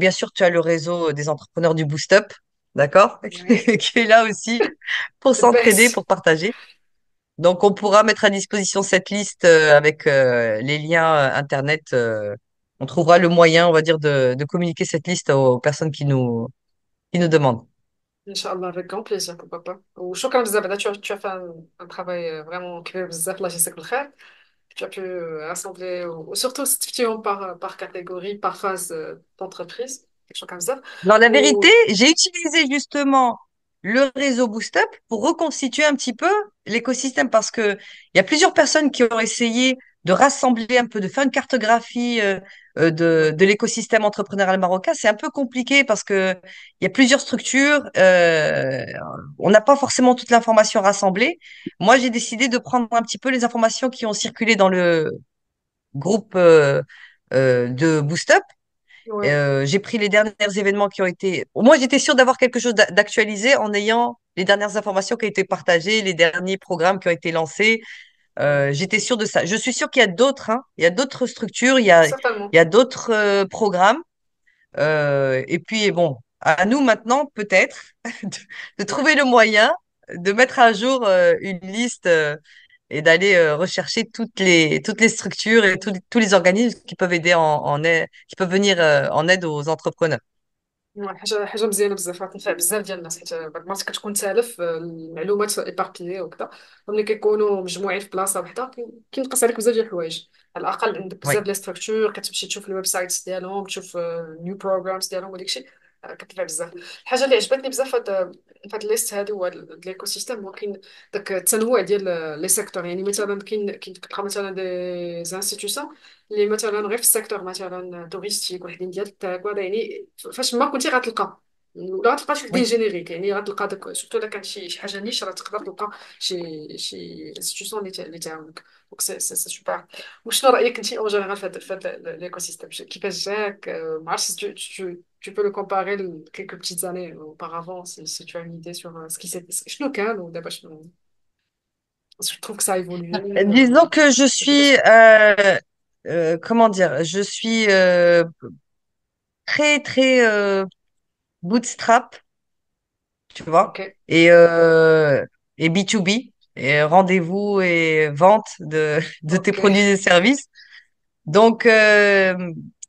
bien sûr, tu as le réseau des entrepreneurs du Boost Up, d'accord, Ouais. qui est là aussi pour The s'entraider, best. pour partager. Donc, on pourra mettre à disposition cette liste avec les liens Internet. On trouvera le moyen, on va dire, de communiquer cette liste aux personnes qui nous demandent. Inch'Allah, avec grand plaisir, pourquoi pas. وشكرا بزاف بعدا tu as fait un travail vraiment كبير بزاف الله يجزاك بالخير. Tu as pu rassembler, ou surtout si tu par catégorie, par phase d'entreprise, quelque chose comme ça. Dans la vérité, Ou, j'ai utilisé justement le réseau Boost Up pour reconstituer un petit peu l'écosystème parce que il y a plusieurs personnes qui ont essayé de rassembler un peu, de faire une cartographie ouais, de l'écosystème entrepreneurial marocain. C'est un peu compliqué parce que il y a plusieurs structures. On n'a pas forcément toute l'information rassemblée. Moi, j'ai décidé de prendre un petit peu les informations qui ont circulé dans le groupe de Boost Up. ouais, J'ai pris les derniers événements qui ont été. Moi, j'étais sûre d'avoir quelque chose d'actualisé en ayant les dernières informations qui ont été partagées, les derniers programmes qui ont été lancés. ouais, J'étais sûre de ça. Je suis sûre qu'il y a d'autres, hein. Il y a d'autres structures, il certainement. y a d'autres programmes. Et puis, bon, à nous maintenant, peut-être, de, de Ouais. trouver le moyen de mettre à jour une liste et d'aller rechercher toutes les structures et tous les organismes qui peuvent aider en aide, qui peuvent venir en aide aux entrepreneurs. حاجه مزيانه بزاف راه تنفع بزاف ديال الناس حيت بعض المرات كتكون تالف المعلومات ايباربيي وكذا. ملي كيكونوا مجموعين في بلاصه وحده كينقص عليك بزاف ديال الحوايج. على الاقل عندك Oui. بزاف ديال ستراكشور كتمشي تشوف الويب سايتس ديالهم تشوف نيو بروجرامز ديالهم وداك الشيء. كتنفع بزاف. الحاجه اللي عجبتني بزاف في هاد الليست هادي هو الايكو سيستيم هو كاين داك التنوع ديال لي سيكتور. يعني مثلا كاين كتلقى مثلا دي زانستيتيوشن اللي مثلا غير في السيكتور مثلا توريستيك وحدين ديال التاك وهذا. يعني فاش ما كنتي غتلقى ولا غتلقى شي وحدين Oui. جينيريك. يعني غتلقى داك سورتو الا كان شي حاجه نيش راه تقدر تلقى شي انستيتيوشن اللي تعاونك. دونك سي سوبر. وشنو رايك انت اون جينيرال في هذا ليكو سيستيم كيفاش جاك؟ ما عرفتش tu peux le comparer quelques petites années auparavant si tu as une idée sur ce qui s'est شنو كان ودابا شنو. Parce que je trouve que ça a évolué Disons que je je sais pas suis, comment dire, je suis très, très bootstrap, tu vois, ok, et, euh, et B2B, et rendez-vous et vente de tes ok, produits et services. Donc,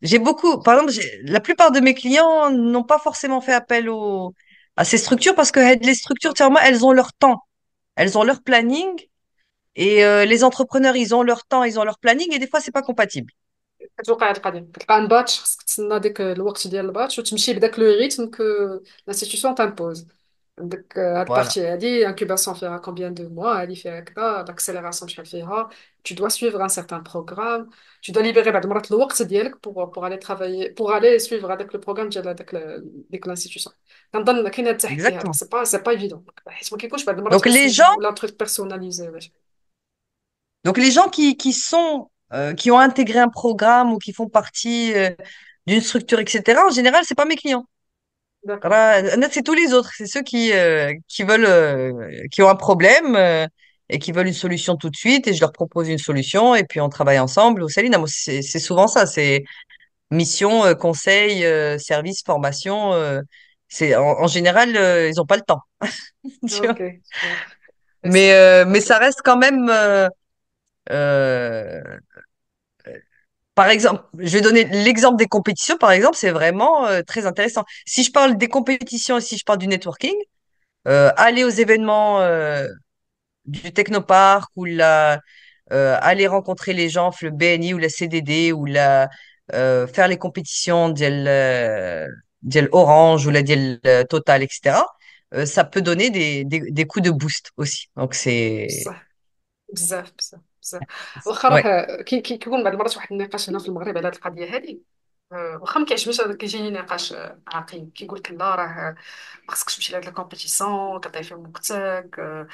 j'ai beaucoup, par exemple, la plupart de mes clients n'ont pas forcément fait appel à ces structures parce que les structures, tu ok. vois, moi, elles ont leur temps, elles ont leur planning. Et les entrepreneurs, ils ont leur temps, ils ont leur planning, et des fois, c'est pas compatible. كتوقع هاد القضيه كتلقى ان باتش خصك تسنى ديك الوقت ديال الباتش وتمشي بداك لو ريتم كو لانستيتيوشن تامبوز. عندك هاد Voilà. البارتي هادي انكوباسيون فيها كومبيان دو موا هادي فيها كذا لاكسيليراسيون شحال فيها. tu dois suivre un certain programme. tu dois libérer بعض المرات الوقت ديالك pour aller travailler pour aller suivre هذاك لو بروغرام ديال ديك لانستيتيوشن. كنظن كاين هاد التحدي هذا Exactement. سي با ايفيدون حيت ما كيكونش بعض المرات Donc غير les سميتو gens, ولا تروك بيرسوناليزي ولا شي. donc les gens qui sont, qui ont intégré un programme ou qui font partie d'une structure, etc., en général, c'est pas mes clients. داكور. Voilà. C'est tous les autres. C'est ceux qui veulent, qui ont un problème et qui veulent une solution tout de suite et je leur propose une solution et puis on travaille ensemble. Au Salina, moi, c'est souvent ça. C'est mission, conseil, service, formation. En général, ils ont pas le temps. Tu vois. Ok, super. Merci. Mais Ok, ça reste quand même, euh, par exemple, je vais donner l'exemple des compétitions, par exemple, c'est vraiment très intéressant. Si je parle des compétitions et si je parle du networking, aller aux événements du Technopark ou aller rencontrer les gens, le BNI ou la CDD ou faire les compétitions d'El Orange ou la d'El Total, etc. Ça peut donner des coups de boost aussi. Donc c'est, بصح بزاف بزاف بزاف. واخا راه ouais. كيكون بعض المرات واحد النقاش هنا في المغرب على هذه القضيه هذه. واخا ما كيعجبنيش هذا كيجيني نقاش عقيم كيقول لك لا راه ما خصكش تمشي لهاد الكومبيتيسيون كضيع فيهم وقتك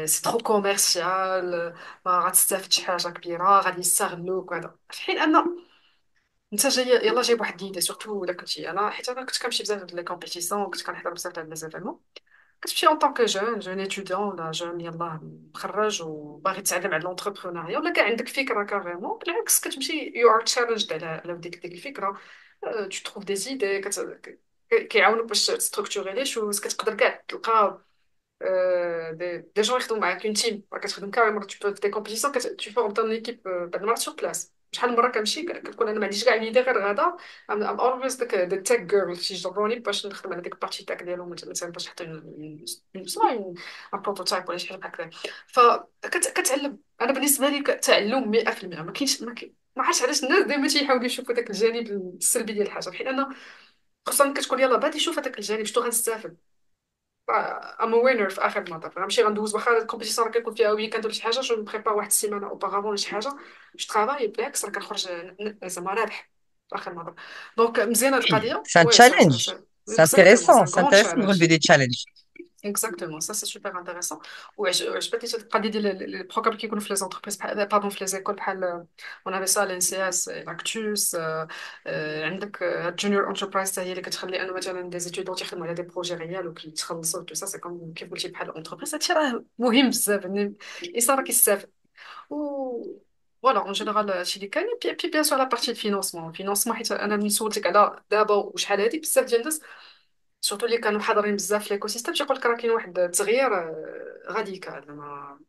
سي ترو كوميرسيال ما غتستافدش حاجه كبيره غادي يستغلوك وهذا في حين ان انت جاي يلا جايب واحد اليد سورتو الا كنتي انا حيت انا كنت كنمشي بزاف لي كومبيتيسيون كنت كنحضر بزاف د لي زيفينمون كتمشي اون طونك جون اتيديون ولا جون يلاه مخرج وباغي تتعلم على لونتربرونيا ولا كاع عندك فكره كاريمون بالعكس كتمشي يو ار تشالنجد على ديك الفكره tu trouves des idées كيعاونوك باش تستركتوري لي شوز كتقدر كاع تلقى دي جون يخدموا معاك اون تيم كتخدم كاريمون tu peux في دي كومبيتيسيون tu formes ton équipe بعد المرات sur place شحال من مره كنمشي كتكون انا ما عنديش كاع ايدي غير غدا I'm always داك ذا تك جيرل تيجبروني باش نخدم على ديك البارتي تاك ديالهم مثلا باش نحط ان بروتوتايب ولا شي حاجه بحال هكا فكتعلم انا بالنسبه لي تعلم 100% ما كاينش ما عرفتش علاش الناس دائما تيحاولوا يشوفوا داك الجانب السلبي ديال الحاجه في حين انا خصوصا كتكون يلاه بادي شوف هذاك الجانب شتو غنستافد ام وينر في اخر المطاف غنمشي غندوز واخا الكومبيتيسيون راه كيكون فيها ويكاند ولا شي حاجه جو بريبار واحد السيمانه اوبارافون ولا شي حاجه جو ترافاي بالعكس راه كنخرج زعما رابح في اخر المطاف دونك مزيانه هاد Oui, القضيه c'est un وي challenge. C'est اكزاكتومون سي intéressant. ان C'est كرون intéressant de تشالنج relever des challenges. اكزاكتومون سا سي سوبر انتريسون وعجبتني هاد القضيه ديال البروغرام اللي كيكونوا في لي زونتربريز بحال باردون في لي زيكول بحال اون افي سا الان سي اس لاكتوس عندك جونيور انتربرايز حتى هي اللي كتخلي انه مثلا دي زيتيدون تيخدموا على دي بروجي ريال وكيتخلصوا تو سا سي كوم كيف قلتي بحال اونتربريز هادشي راه مهم بزاف يعني الانسان راه كيستافد و فوالا اون جينيرال هادشي اللي كاين بي بيان سور لا بارتي الفينونسمون الفينونسمون حيت انا ملي سولتك على دابا وشحال هادي بزاف ديال الناس سورتو اللي كانوا حاضرين بزاف في ليكو سيستيم تيقول لك راه كاين واحد التغيير غاديكال زعما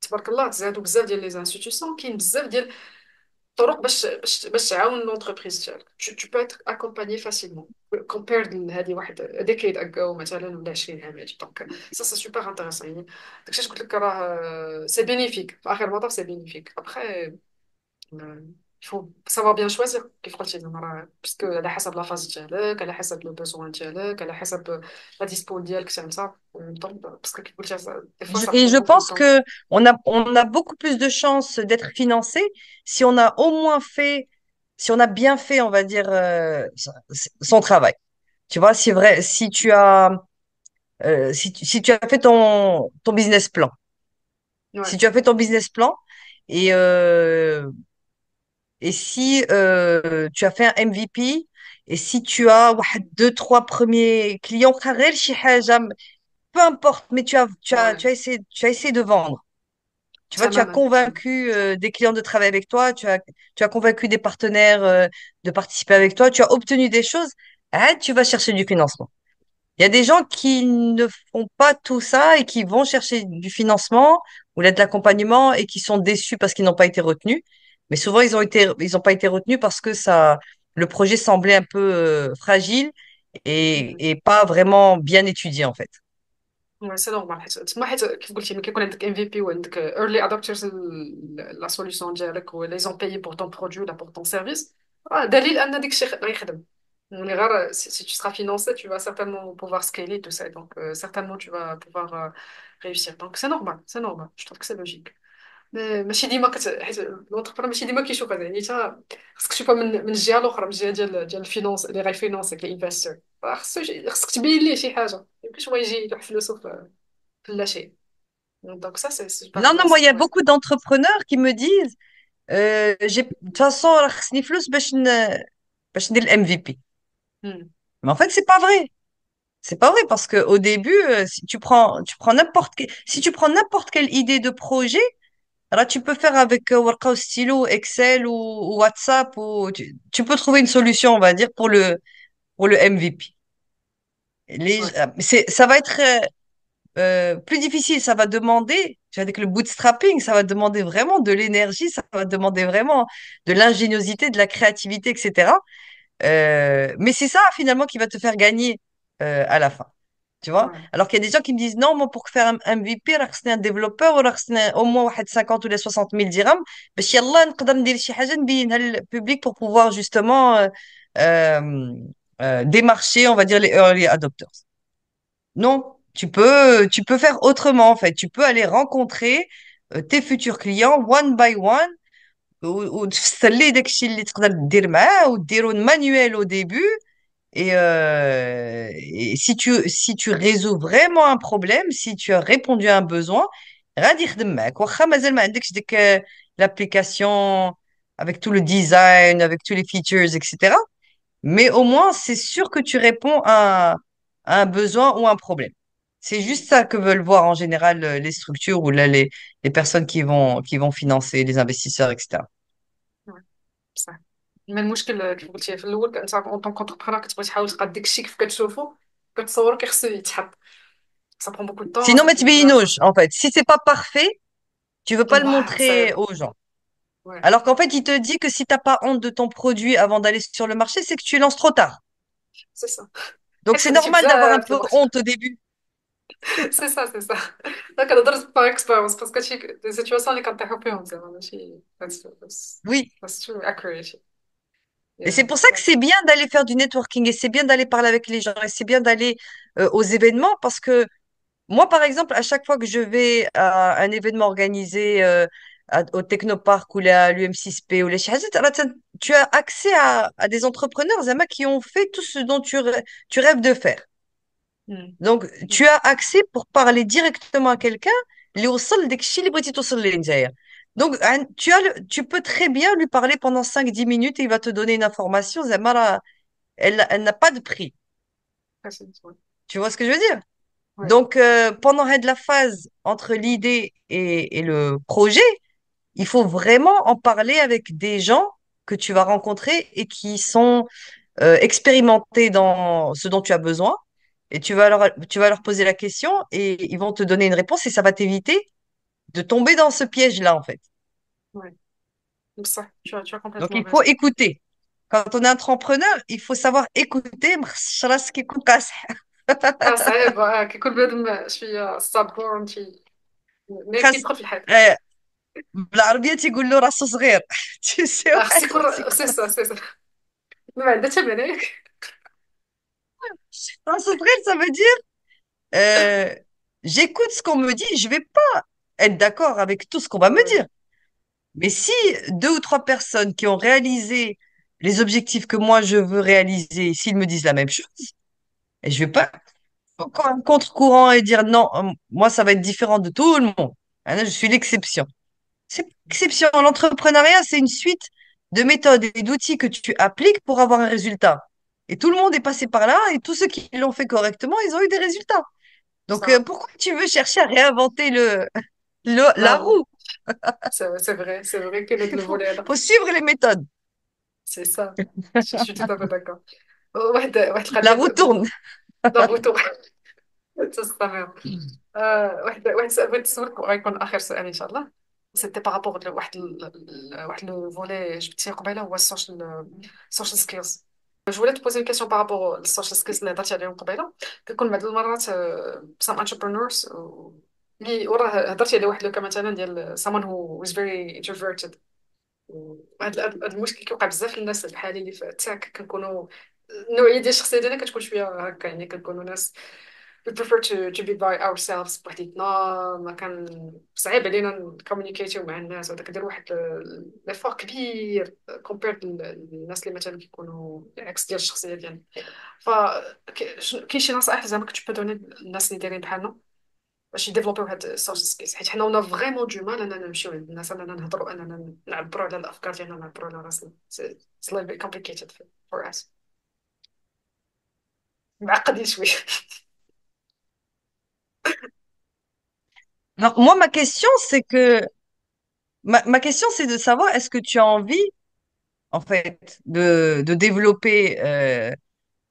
تبارك الله تزادوا بزاف ديال لي انستيتيوشن كاين بزاف ديال الطرق باش تعاون لونتربريز ديالك tu peux être accompagné facilement compared لهذه واحد ديكيد اكو مثلا ولا 20 عام هادي دونك سا سي سوبر انتريسون يعني داكشي اللي قلت لك راه سي بينيفيك في اخر المطاف سي بينيفيك ابخي il faut savoir bien choisir كيف قلتي زعما راه باسكو على حسب لا فاز ديالك على حسب لو بوزوان ديالك على حسب لا ديسبو ديالك حتى انت دونك باسكو كيف قلتي دي فوا سا Et برون je بوكو دو pense طون que on a beaucoup plus de chances d'être financé si on a au moins fait, si on a bien fait, on va dire, son travail. Tu vois, si vrai, si tu as, si tu as fait ton business plan, si ouais tu as fait ton business plan et, et si tu as fait un MVP et si tu as واحد, deux, trois premiers clients, peu importe, mais ouais tu as essayé de vendre. Tu vois, tu as تماما convaincu des clients de travailler avec toi, tu as convaincu des partenaires de participer avec toi, tu as obtenu des choses. Ah, tu vas chercher du financement. Il y a des gens qui ne font pas tout ça et qui vont chercher du financement ou l'aide de l'accompagnement et qui sont déçus parce qu'ils n'ont pas été retenus. Mais souvent, ils ont pas été retenus parce que le projet semblait un peu fragile et pas vraiment bien étudié, en fait. وي سي نورمال حيت تما حيت كيف قلتي ملي كيكون عندك ام في بي وعندك ايرلي ادابترز لا سوليوشن ديالك و لي زون بايي بور طون برودوي ولا بور طون سيرفيس دليل ان داك الشيء غيخدم ملي غير si tu seras financé tu vas certainement pouvoir scaler tout ça donc certainement tu vas pouvoir réussir donc c'est normal je trouve que c'est logique ماشي ديما حيت لونتربرونور ماشي ديما كيشوف هذا يعني حتى خصك تشوفها من الجهه الاخرى من الجهه ديال الفينونس اللي غيفينونسيك الانفستور خصك تبين ليه شي حاجه ما يمكنش هو يجي يلوح فلوسه في لا شيء دونك سا سي سوبر Non, non, moi, il انتريسون y a وي beaucoup d'entrepreneurs qui me disent, de toute façon, راه خصني فلوس باش ندير الام في بي. Mais en fait, c'est pas vrai. C'est pas vrai parce que au début, si si tu prends n'importe quelle idée de projet, alors tu peux faire avec ورقة stylo, Excel ou WhatsApp ou tu peux trouver une solution, on va dire, pour le MVP. وي Ça va être plus difficile, ça va demander, tu vois, avec le bootstrapping, ça va demander vraiment de l'énergie, ça va demander vraiment de l'ingéniosité, de la créativité, etc. Mais c'est ça finalement qui va te faire gagner à la fin. Tu vois? وي Alors qu'il y a des gens qui me disent non, moi pour faire un MVP, راه خصني un développeur ولا خصني au moins واحد 50 ou 60 000 dirhams باش يلا نقدر ندير شي حاجة نبينها للبوبليك pour pouvoir justement euh, démarcher, on va dire, les early adopters. Non, tu peux faire autrement en fait. Tu peux aller rencontrer tes futurs clients one by one وتفسر ليه داكشي اللي تقدر دير معاه وديرو manuel au début. Et si tu résous vraiment un problème, si tu as répondu à un besoin, غادي يخدم معاك واخا مازال ما عندكش ديك l'application avec tout le design, avec tous les features, etc. Mais au moins, c'est sûr que tu réponds à un besoin ou un problème. C'est juste ça que veulent voir en général les structures ou là les personnes qui vont financer, les investisseurs, etc. بصح ما المشكل كيف قلتي في الاول انت اون طونك كونتربرونور كتبغي تحاول تلقى داك الشيء كيف كتشوفو كتصورو كيخصو يتحط ça prend beaucoup de temps Sinon, ça mais fait tu beaucoup d'argent en fait. Si c'est pas parfait, tu veux pas le واه montrer صعيبة aux gens. ouais Alors qu'en fait, il te dit que si t'as pas honte de ton produit avant d'aller sur le marché, c'est que tu lances trop tard. سي سا Donc, حيت c'est خديتي normal d'avoir un بزاف د peu الوقت honte au début. سي سا لا كنهضر باغ اكسبيرونس باسكو هادشي دي سيتواسيون اللي كنطيحو فيهم زعما ماشي Oui. that's true accurate Et yeah c'est pour ça que c'est bien d'aller faire du networking et c'est bien d'aller parler avec les gens et c'est bien d'aller aux événements parce que moi, par exemple, à chaque fois que je vais à un événement organisé au Technopark ou à l'UM6P ou les Shahazat, alors, tu as accès à des entrepreneurs, Zama, qui ont fait tout ce dont tu rêves de faire. Mm. Donc, tu as accès pour parler directement à quelqu'un, اللي وصل لداك الشيء اللي بغيتي توصل ليه نتايا. Donc, tu peux très bien lui parler pendant 5-10 minutes et il va te donner une information, Zama, elle n'a pas de prix. Précis, ouais. Tu vois ce que je veux dire? Ouais, Donc, pendant la phase entre l'idée et le projet, il faut vraiment en parler avec des gens que tu vas rencontrer et qui sont expérimentés dans ce dont tu as besoin. Et tu vas leur poser la question et ils vont te donner une réponse et ça va t'éviter de tomber dans ce piège-là, en fait. ouais. Donc ça, tu as Donc, complètement il faut raison. écouter. Quand on est entrepreneur, il faut savoir écouter. صعيب كيكون بنادم شوية صبور ما خاص- كيدخل في الحيط آه، بالعربية تيقول له راسه صغير. Tu sais, خص ouais, يكون سي سا ما عندها ثمن ياك rاسه صغير, ça veut dire euh, j'écoute ce qu'on me dit, je vais pas être d'accord avec tout ce qu'on va me Ouais, dire. Mais si deux ou trois personnes qui ont réalisé les objectifs que moi je veux réaliser, s'ils me disent la même chose, et je vais pas encore un contre-courant et dire non, moi ça va être différent de tout le monde. Ah, là, je suis l'exception. C'est pas l'exception. L'entrepreneuriat, c'est une suite de méthodes et d'outils que tu appliques pour avoir un résultat. Et tout le monde est passé par là et tous ceux qui l'ont fait correctement, ils ont eu des résultats. Donc, ça va. pourquoi tu veux chercher à réinventer la Non, roue? c'est vrai qu'il y a de Il le faut, voler là. faut suivre les méthodes. C'est ça. Je suis tout à fait d'accord. واحد La القضية roue tourne. لا بغيتو تستمر واحد السؤال بغيت نسولك وغيكون آخر سؤال إن شاء الله سيتي بارابور لواحد لو فولي جبتيه قبيله هو السوشيال سكيلز جو وليت بوزي كيسيون بارابور للسوشيال سكيلز اللي هضرتي عليهم قبيله كنكون بعض المرات سام انتربرونورز اللي وراه هضرتي على واحد لو كا مثلا ديال someone who is very introverted هذا المشكل كيوقع بزاف للناس بحالي اللي في التاك كنكونوا النوعيه ديال الشخصيه ديالنا كتكون شويه هكا يعني كنكونوا ناس we prefer to be by ourselves بوحديتنا ما كان صعيب علينا نكومونيكيتيو مع الناس وهذا كدير واحد ليفور كبير كومبير للناس اللي مثلا كيكونوا العكس ديال الشخصيه ديالنا ف كاين شي نصائح زعما كنت دوني للناس اللي دايرين بحالنا باش يديفلوبيو هاد السوفت سكيلز حيت حنا ونا فريمون دو مال اننا نمشيو عند الناس اننا نهضروا اننا نعبروا على الافكار ديالنا نعبروا على راسنا it's a little bit complicated for us معقدين شويه Non, moi, ma question, c'est de savoir, est-ce que tu as envie, en fait, de développer,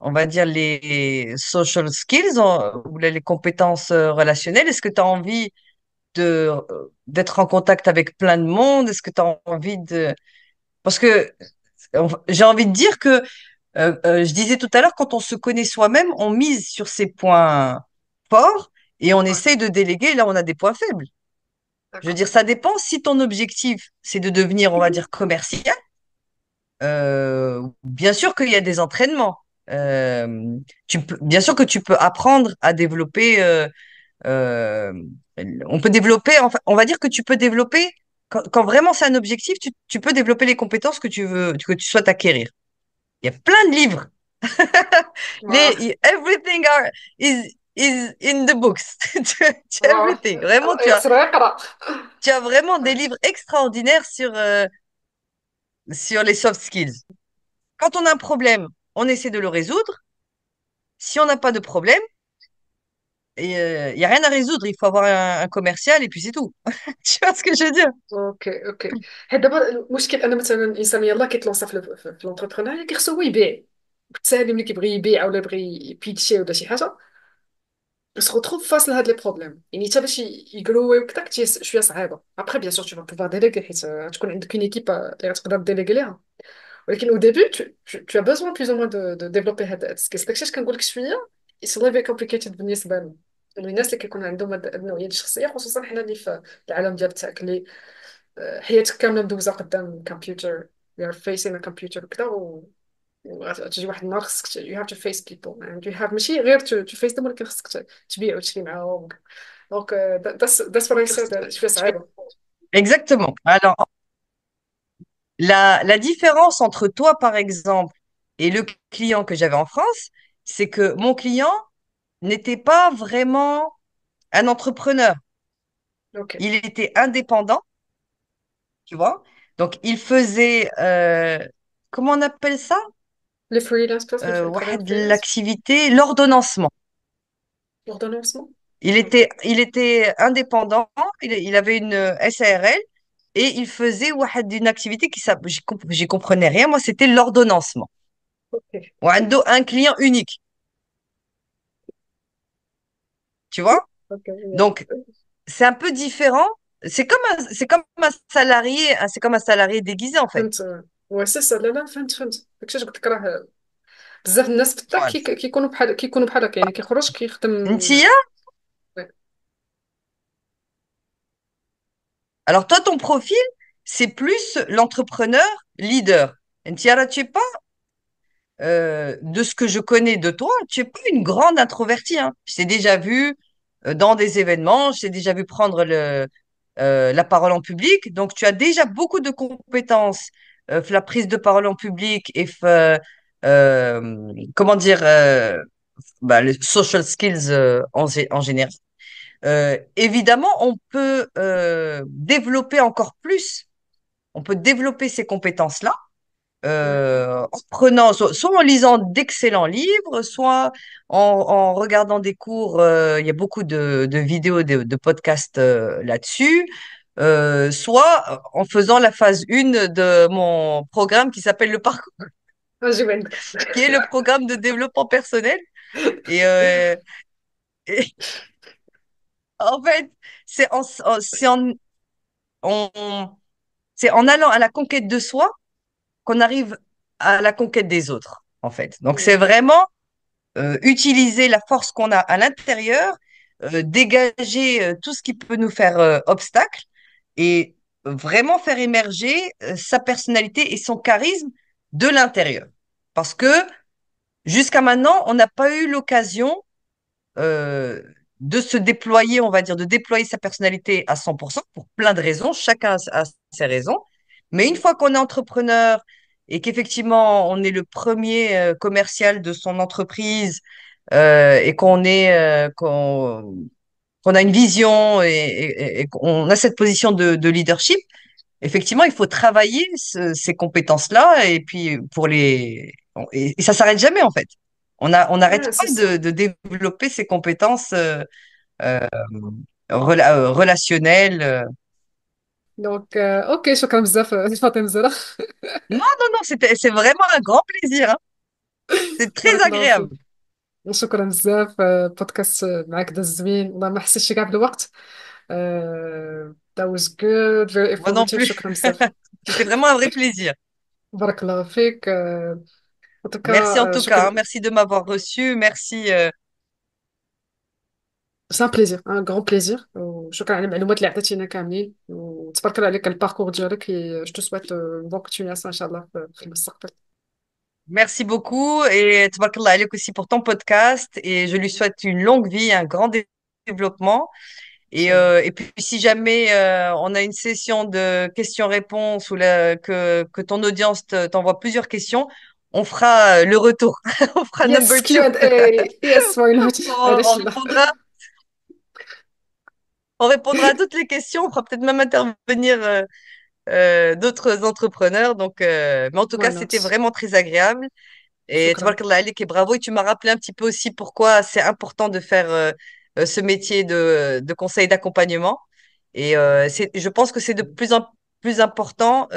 on va dire, les social skills ou les compétences relationnelles? Est-ce que tu as envie d'être en contact avec plein de monde? Est-ce que tu as envie de... Parce que j'ai envie de dire que, je disais tout à l'heure, quand on se connaît soi-même, on mise sur ses points forts et on ouais essaye de déléguer là où on a des points faibles. Je veux d'accord dire, ça dépend si ton objectif, c'est de devenir, on va dire, commercial. Bien sûr qu'il y a des entraînements. Bien sûr que tu peux apprendre à développer. euh, on peut développer, enfin, on va dire que tu peux développer quand vraiment c'est un objectif, tu peux développer les compétences que tu veux, que tu souhaites acquérir. Il y a plein de livres. Everything is in the books. Everything. Vraiment, يخسر يقرأ. tu as vraiment des livres extraordinaires sur les soft skills. Quand on a un problème, on essaie de le résoudre. Si on n'a pas de problème, il y a rien à résoudre. Il faut avoir un commercial et puis c'est tout. Tu vois ce que je veux dire? اوكي اوكي. حيت دابا المشكل انا مثلا الانسان يلاه كيتلونسا في لونتربرونيا كيخصو هو يبيع. بالتالي ملي كيبغي يبيع ولا يبغي يبيتشي ولا شي حاجه se retrouve face لهاد لي بروبليم. يعني حتى باش يجروي وكذاك شويه صعيبه. ابخي بيان سور تو فا ديليغي حيت تكون عندك اون ايكيب اللي غتقدر ديليغي ليها. ولكن au début tu as besoin plus ou moins de développer هاد السكيلز. داكشي اش كنقول لك شويه it's a little bit complicated بالنسبه لنا الناس اللي كيكون عندهم هاد النوعيه ديال الشخصيه، خصوصا حنا اللي في العالم ديال التك اللي حياتك كامله مدوزه قدام الكمبيوتر. we are facing a computer وكذا وتجي واحد النهار خصك you have to face people and you have ماشي غير to face them ولكن خصك تبيع وتشري معاهم. دونك that's what I said شويه صعيبه. Exactement. Alors, la différence entre toi, par exemple, et le client que j'avais en France, c'est que mon client n'était pas vraiment un entrepreneur. اوكي. Il était indépendant, tu vois. Donc, il faisait, comment on appelle ça? لي فريلانس بلس الخدمه واحد فريلانس. l'activité, l'ordonnancement. l'ordonnancement. Il était indépendant, il avait une SARL et il faisait واحد une activité j'y comprenais rien. Moi, c'était l'ordonnancement. اوكي وعنده un client unique, tu vois. اوكي. Donc, c'est un peu différent. C'est comme un salarié déguisé, en fait. فهمت. وي سي سا. لا لا فهمت داكشي قلت لك راه بزاف الناس في التاك Voilà. كيكونوا بحال هكا يعني كيخرج كيخدم. Ntia, alors toi, ton profil, c'est plus l'entrepreneur leader. Ntiara, tu es pas, de ce que je connais de toi, tu es pas une grande introvertie, hein. Je t'ai déjà vu dans des événements, je t'ai déjà vu prendre la parole en public. Donc, tu as déjà beaucoup de compétences, la prise de parole en public et comment dire, les social skills en général. Évidemment, on peut développer encore plus, on peut développer ces compétences-là en prenant, soit en lisant d'excellents livres, soit en regardant des cours. Il y a beaucoup de vidéos, de podcasts là-dessus. Soit en faisant la phase 1 de mon programme qui s'appelle le parcours, اجي عندك. qui est le programme de développement personnel. Et, et en fait, c'est en- c'est en allant à la conquête de soi qu'on arrive à la conquête des autres, en fait. Donc, c'est vraiment utiliser la force qu'on a à l'intérieur, dégager tout ce qui peut nous faire obstacle et vraiment faire émerger sa personnalité et son charisme de l'intérieur. Parce que jusqu'à maintenant, on n'a pas eu l'occasion euh, de se déployer, on va dire, de déployer sa personnalité à 100% pour plein de raisons. Chacun a ses raisons. Mais une fois qu'on est entrepreneur et qu'effectivement on est le premier commercial de son entreprise et qu'on a une vision et qu'on a cette position de leadership, effectivement, il faut travailler ces compétences-là et puis et ça s'arrête jamais en fait. On n'arrête اه pas سي سا. de développer ces compétences euh, relationnelles. دونك اوكي شكرا بزاف فاطمه زهره. Non, non, non, c'est vraiment un grand plaisir, hein. C'est très بارك الله فيك. agréable. شكرا بزاف. بودكاست معك داز زوين والله ما حسيتش كاع بالوقت. that was good very Moi non informative. plus. شكرا بزاف. C'était vraiment un vrai plaisir. بارك الله فيك. en tout Merci cas en tout cas, hein. شكرا. Merci de m'avoir reçu. Merci. سان بليزير ان غران بليزير. وشكرا على المعلومات اللي عطيتينا كاملين وتبارك الله عليك الباركور ديالك. جو تو سويت بون كونتينياسيون ان شاء الله في المستقبل. Merci beaucoup et tabarakallah alayk aussi pour ton podcast et je lui souhaite une longue vie, un grand développement Inch'Allah. Et puis, si jamais on a une session de questions-réponses ou que ton audience t'envoie plusieurs questions, on fera le retour. On fera Yes, number two. Q&A. Yes, why not? On, علاش on لا. répondra, on répondra à toutes les questions. On fera peut-être même intervenir d'autres entrepreneurs. Donc, mais en tout Why cas, c'était not? vraiment très agréable. Et شكرا. tabarakallah alik et bravo. Et tu m'as rappelé un petit peu aussi pourquoi c'est important de faire ce métier de conseil d'accompagnement. Et je pense que c'est de plus en plus important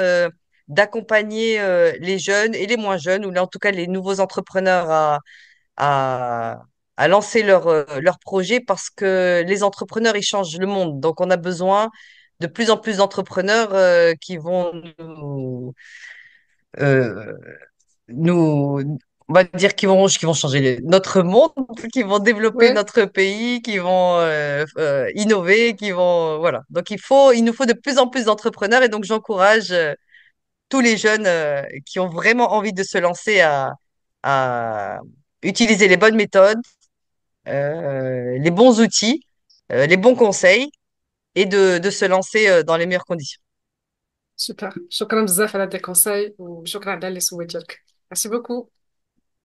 d'accompagner les jeunes et les moins jeunes, ou en tout cas les nouveaux entrepreneurs à, à lancer leur projet parce que les entrepreneurs, ils changent le monde. Donc, on a besoin de plus en plus d'entrepreneurs qui vont euh, nous, on va dire qui vont changer notre monde, qui vont développer Ouais, notre pays, qui vont innover, qui vont, voilà. Donc, il nous faut de plus en plus d'entrepreneurs et donc j'encourage tous les jeunes qui ont vraiment envie de se lancer à utiliser les bonnes méthodes, les bons outils, les bons conseils et de se lancer dans les meilleures conditions. super. شكرا بزاف على هاد الكونساي وشكرا على اللي سويت لك. Merci beaucoup.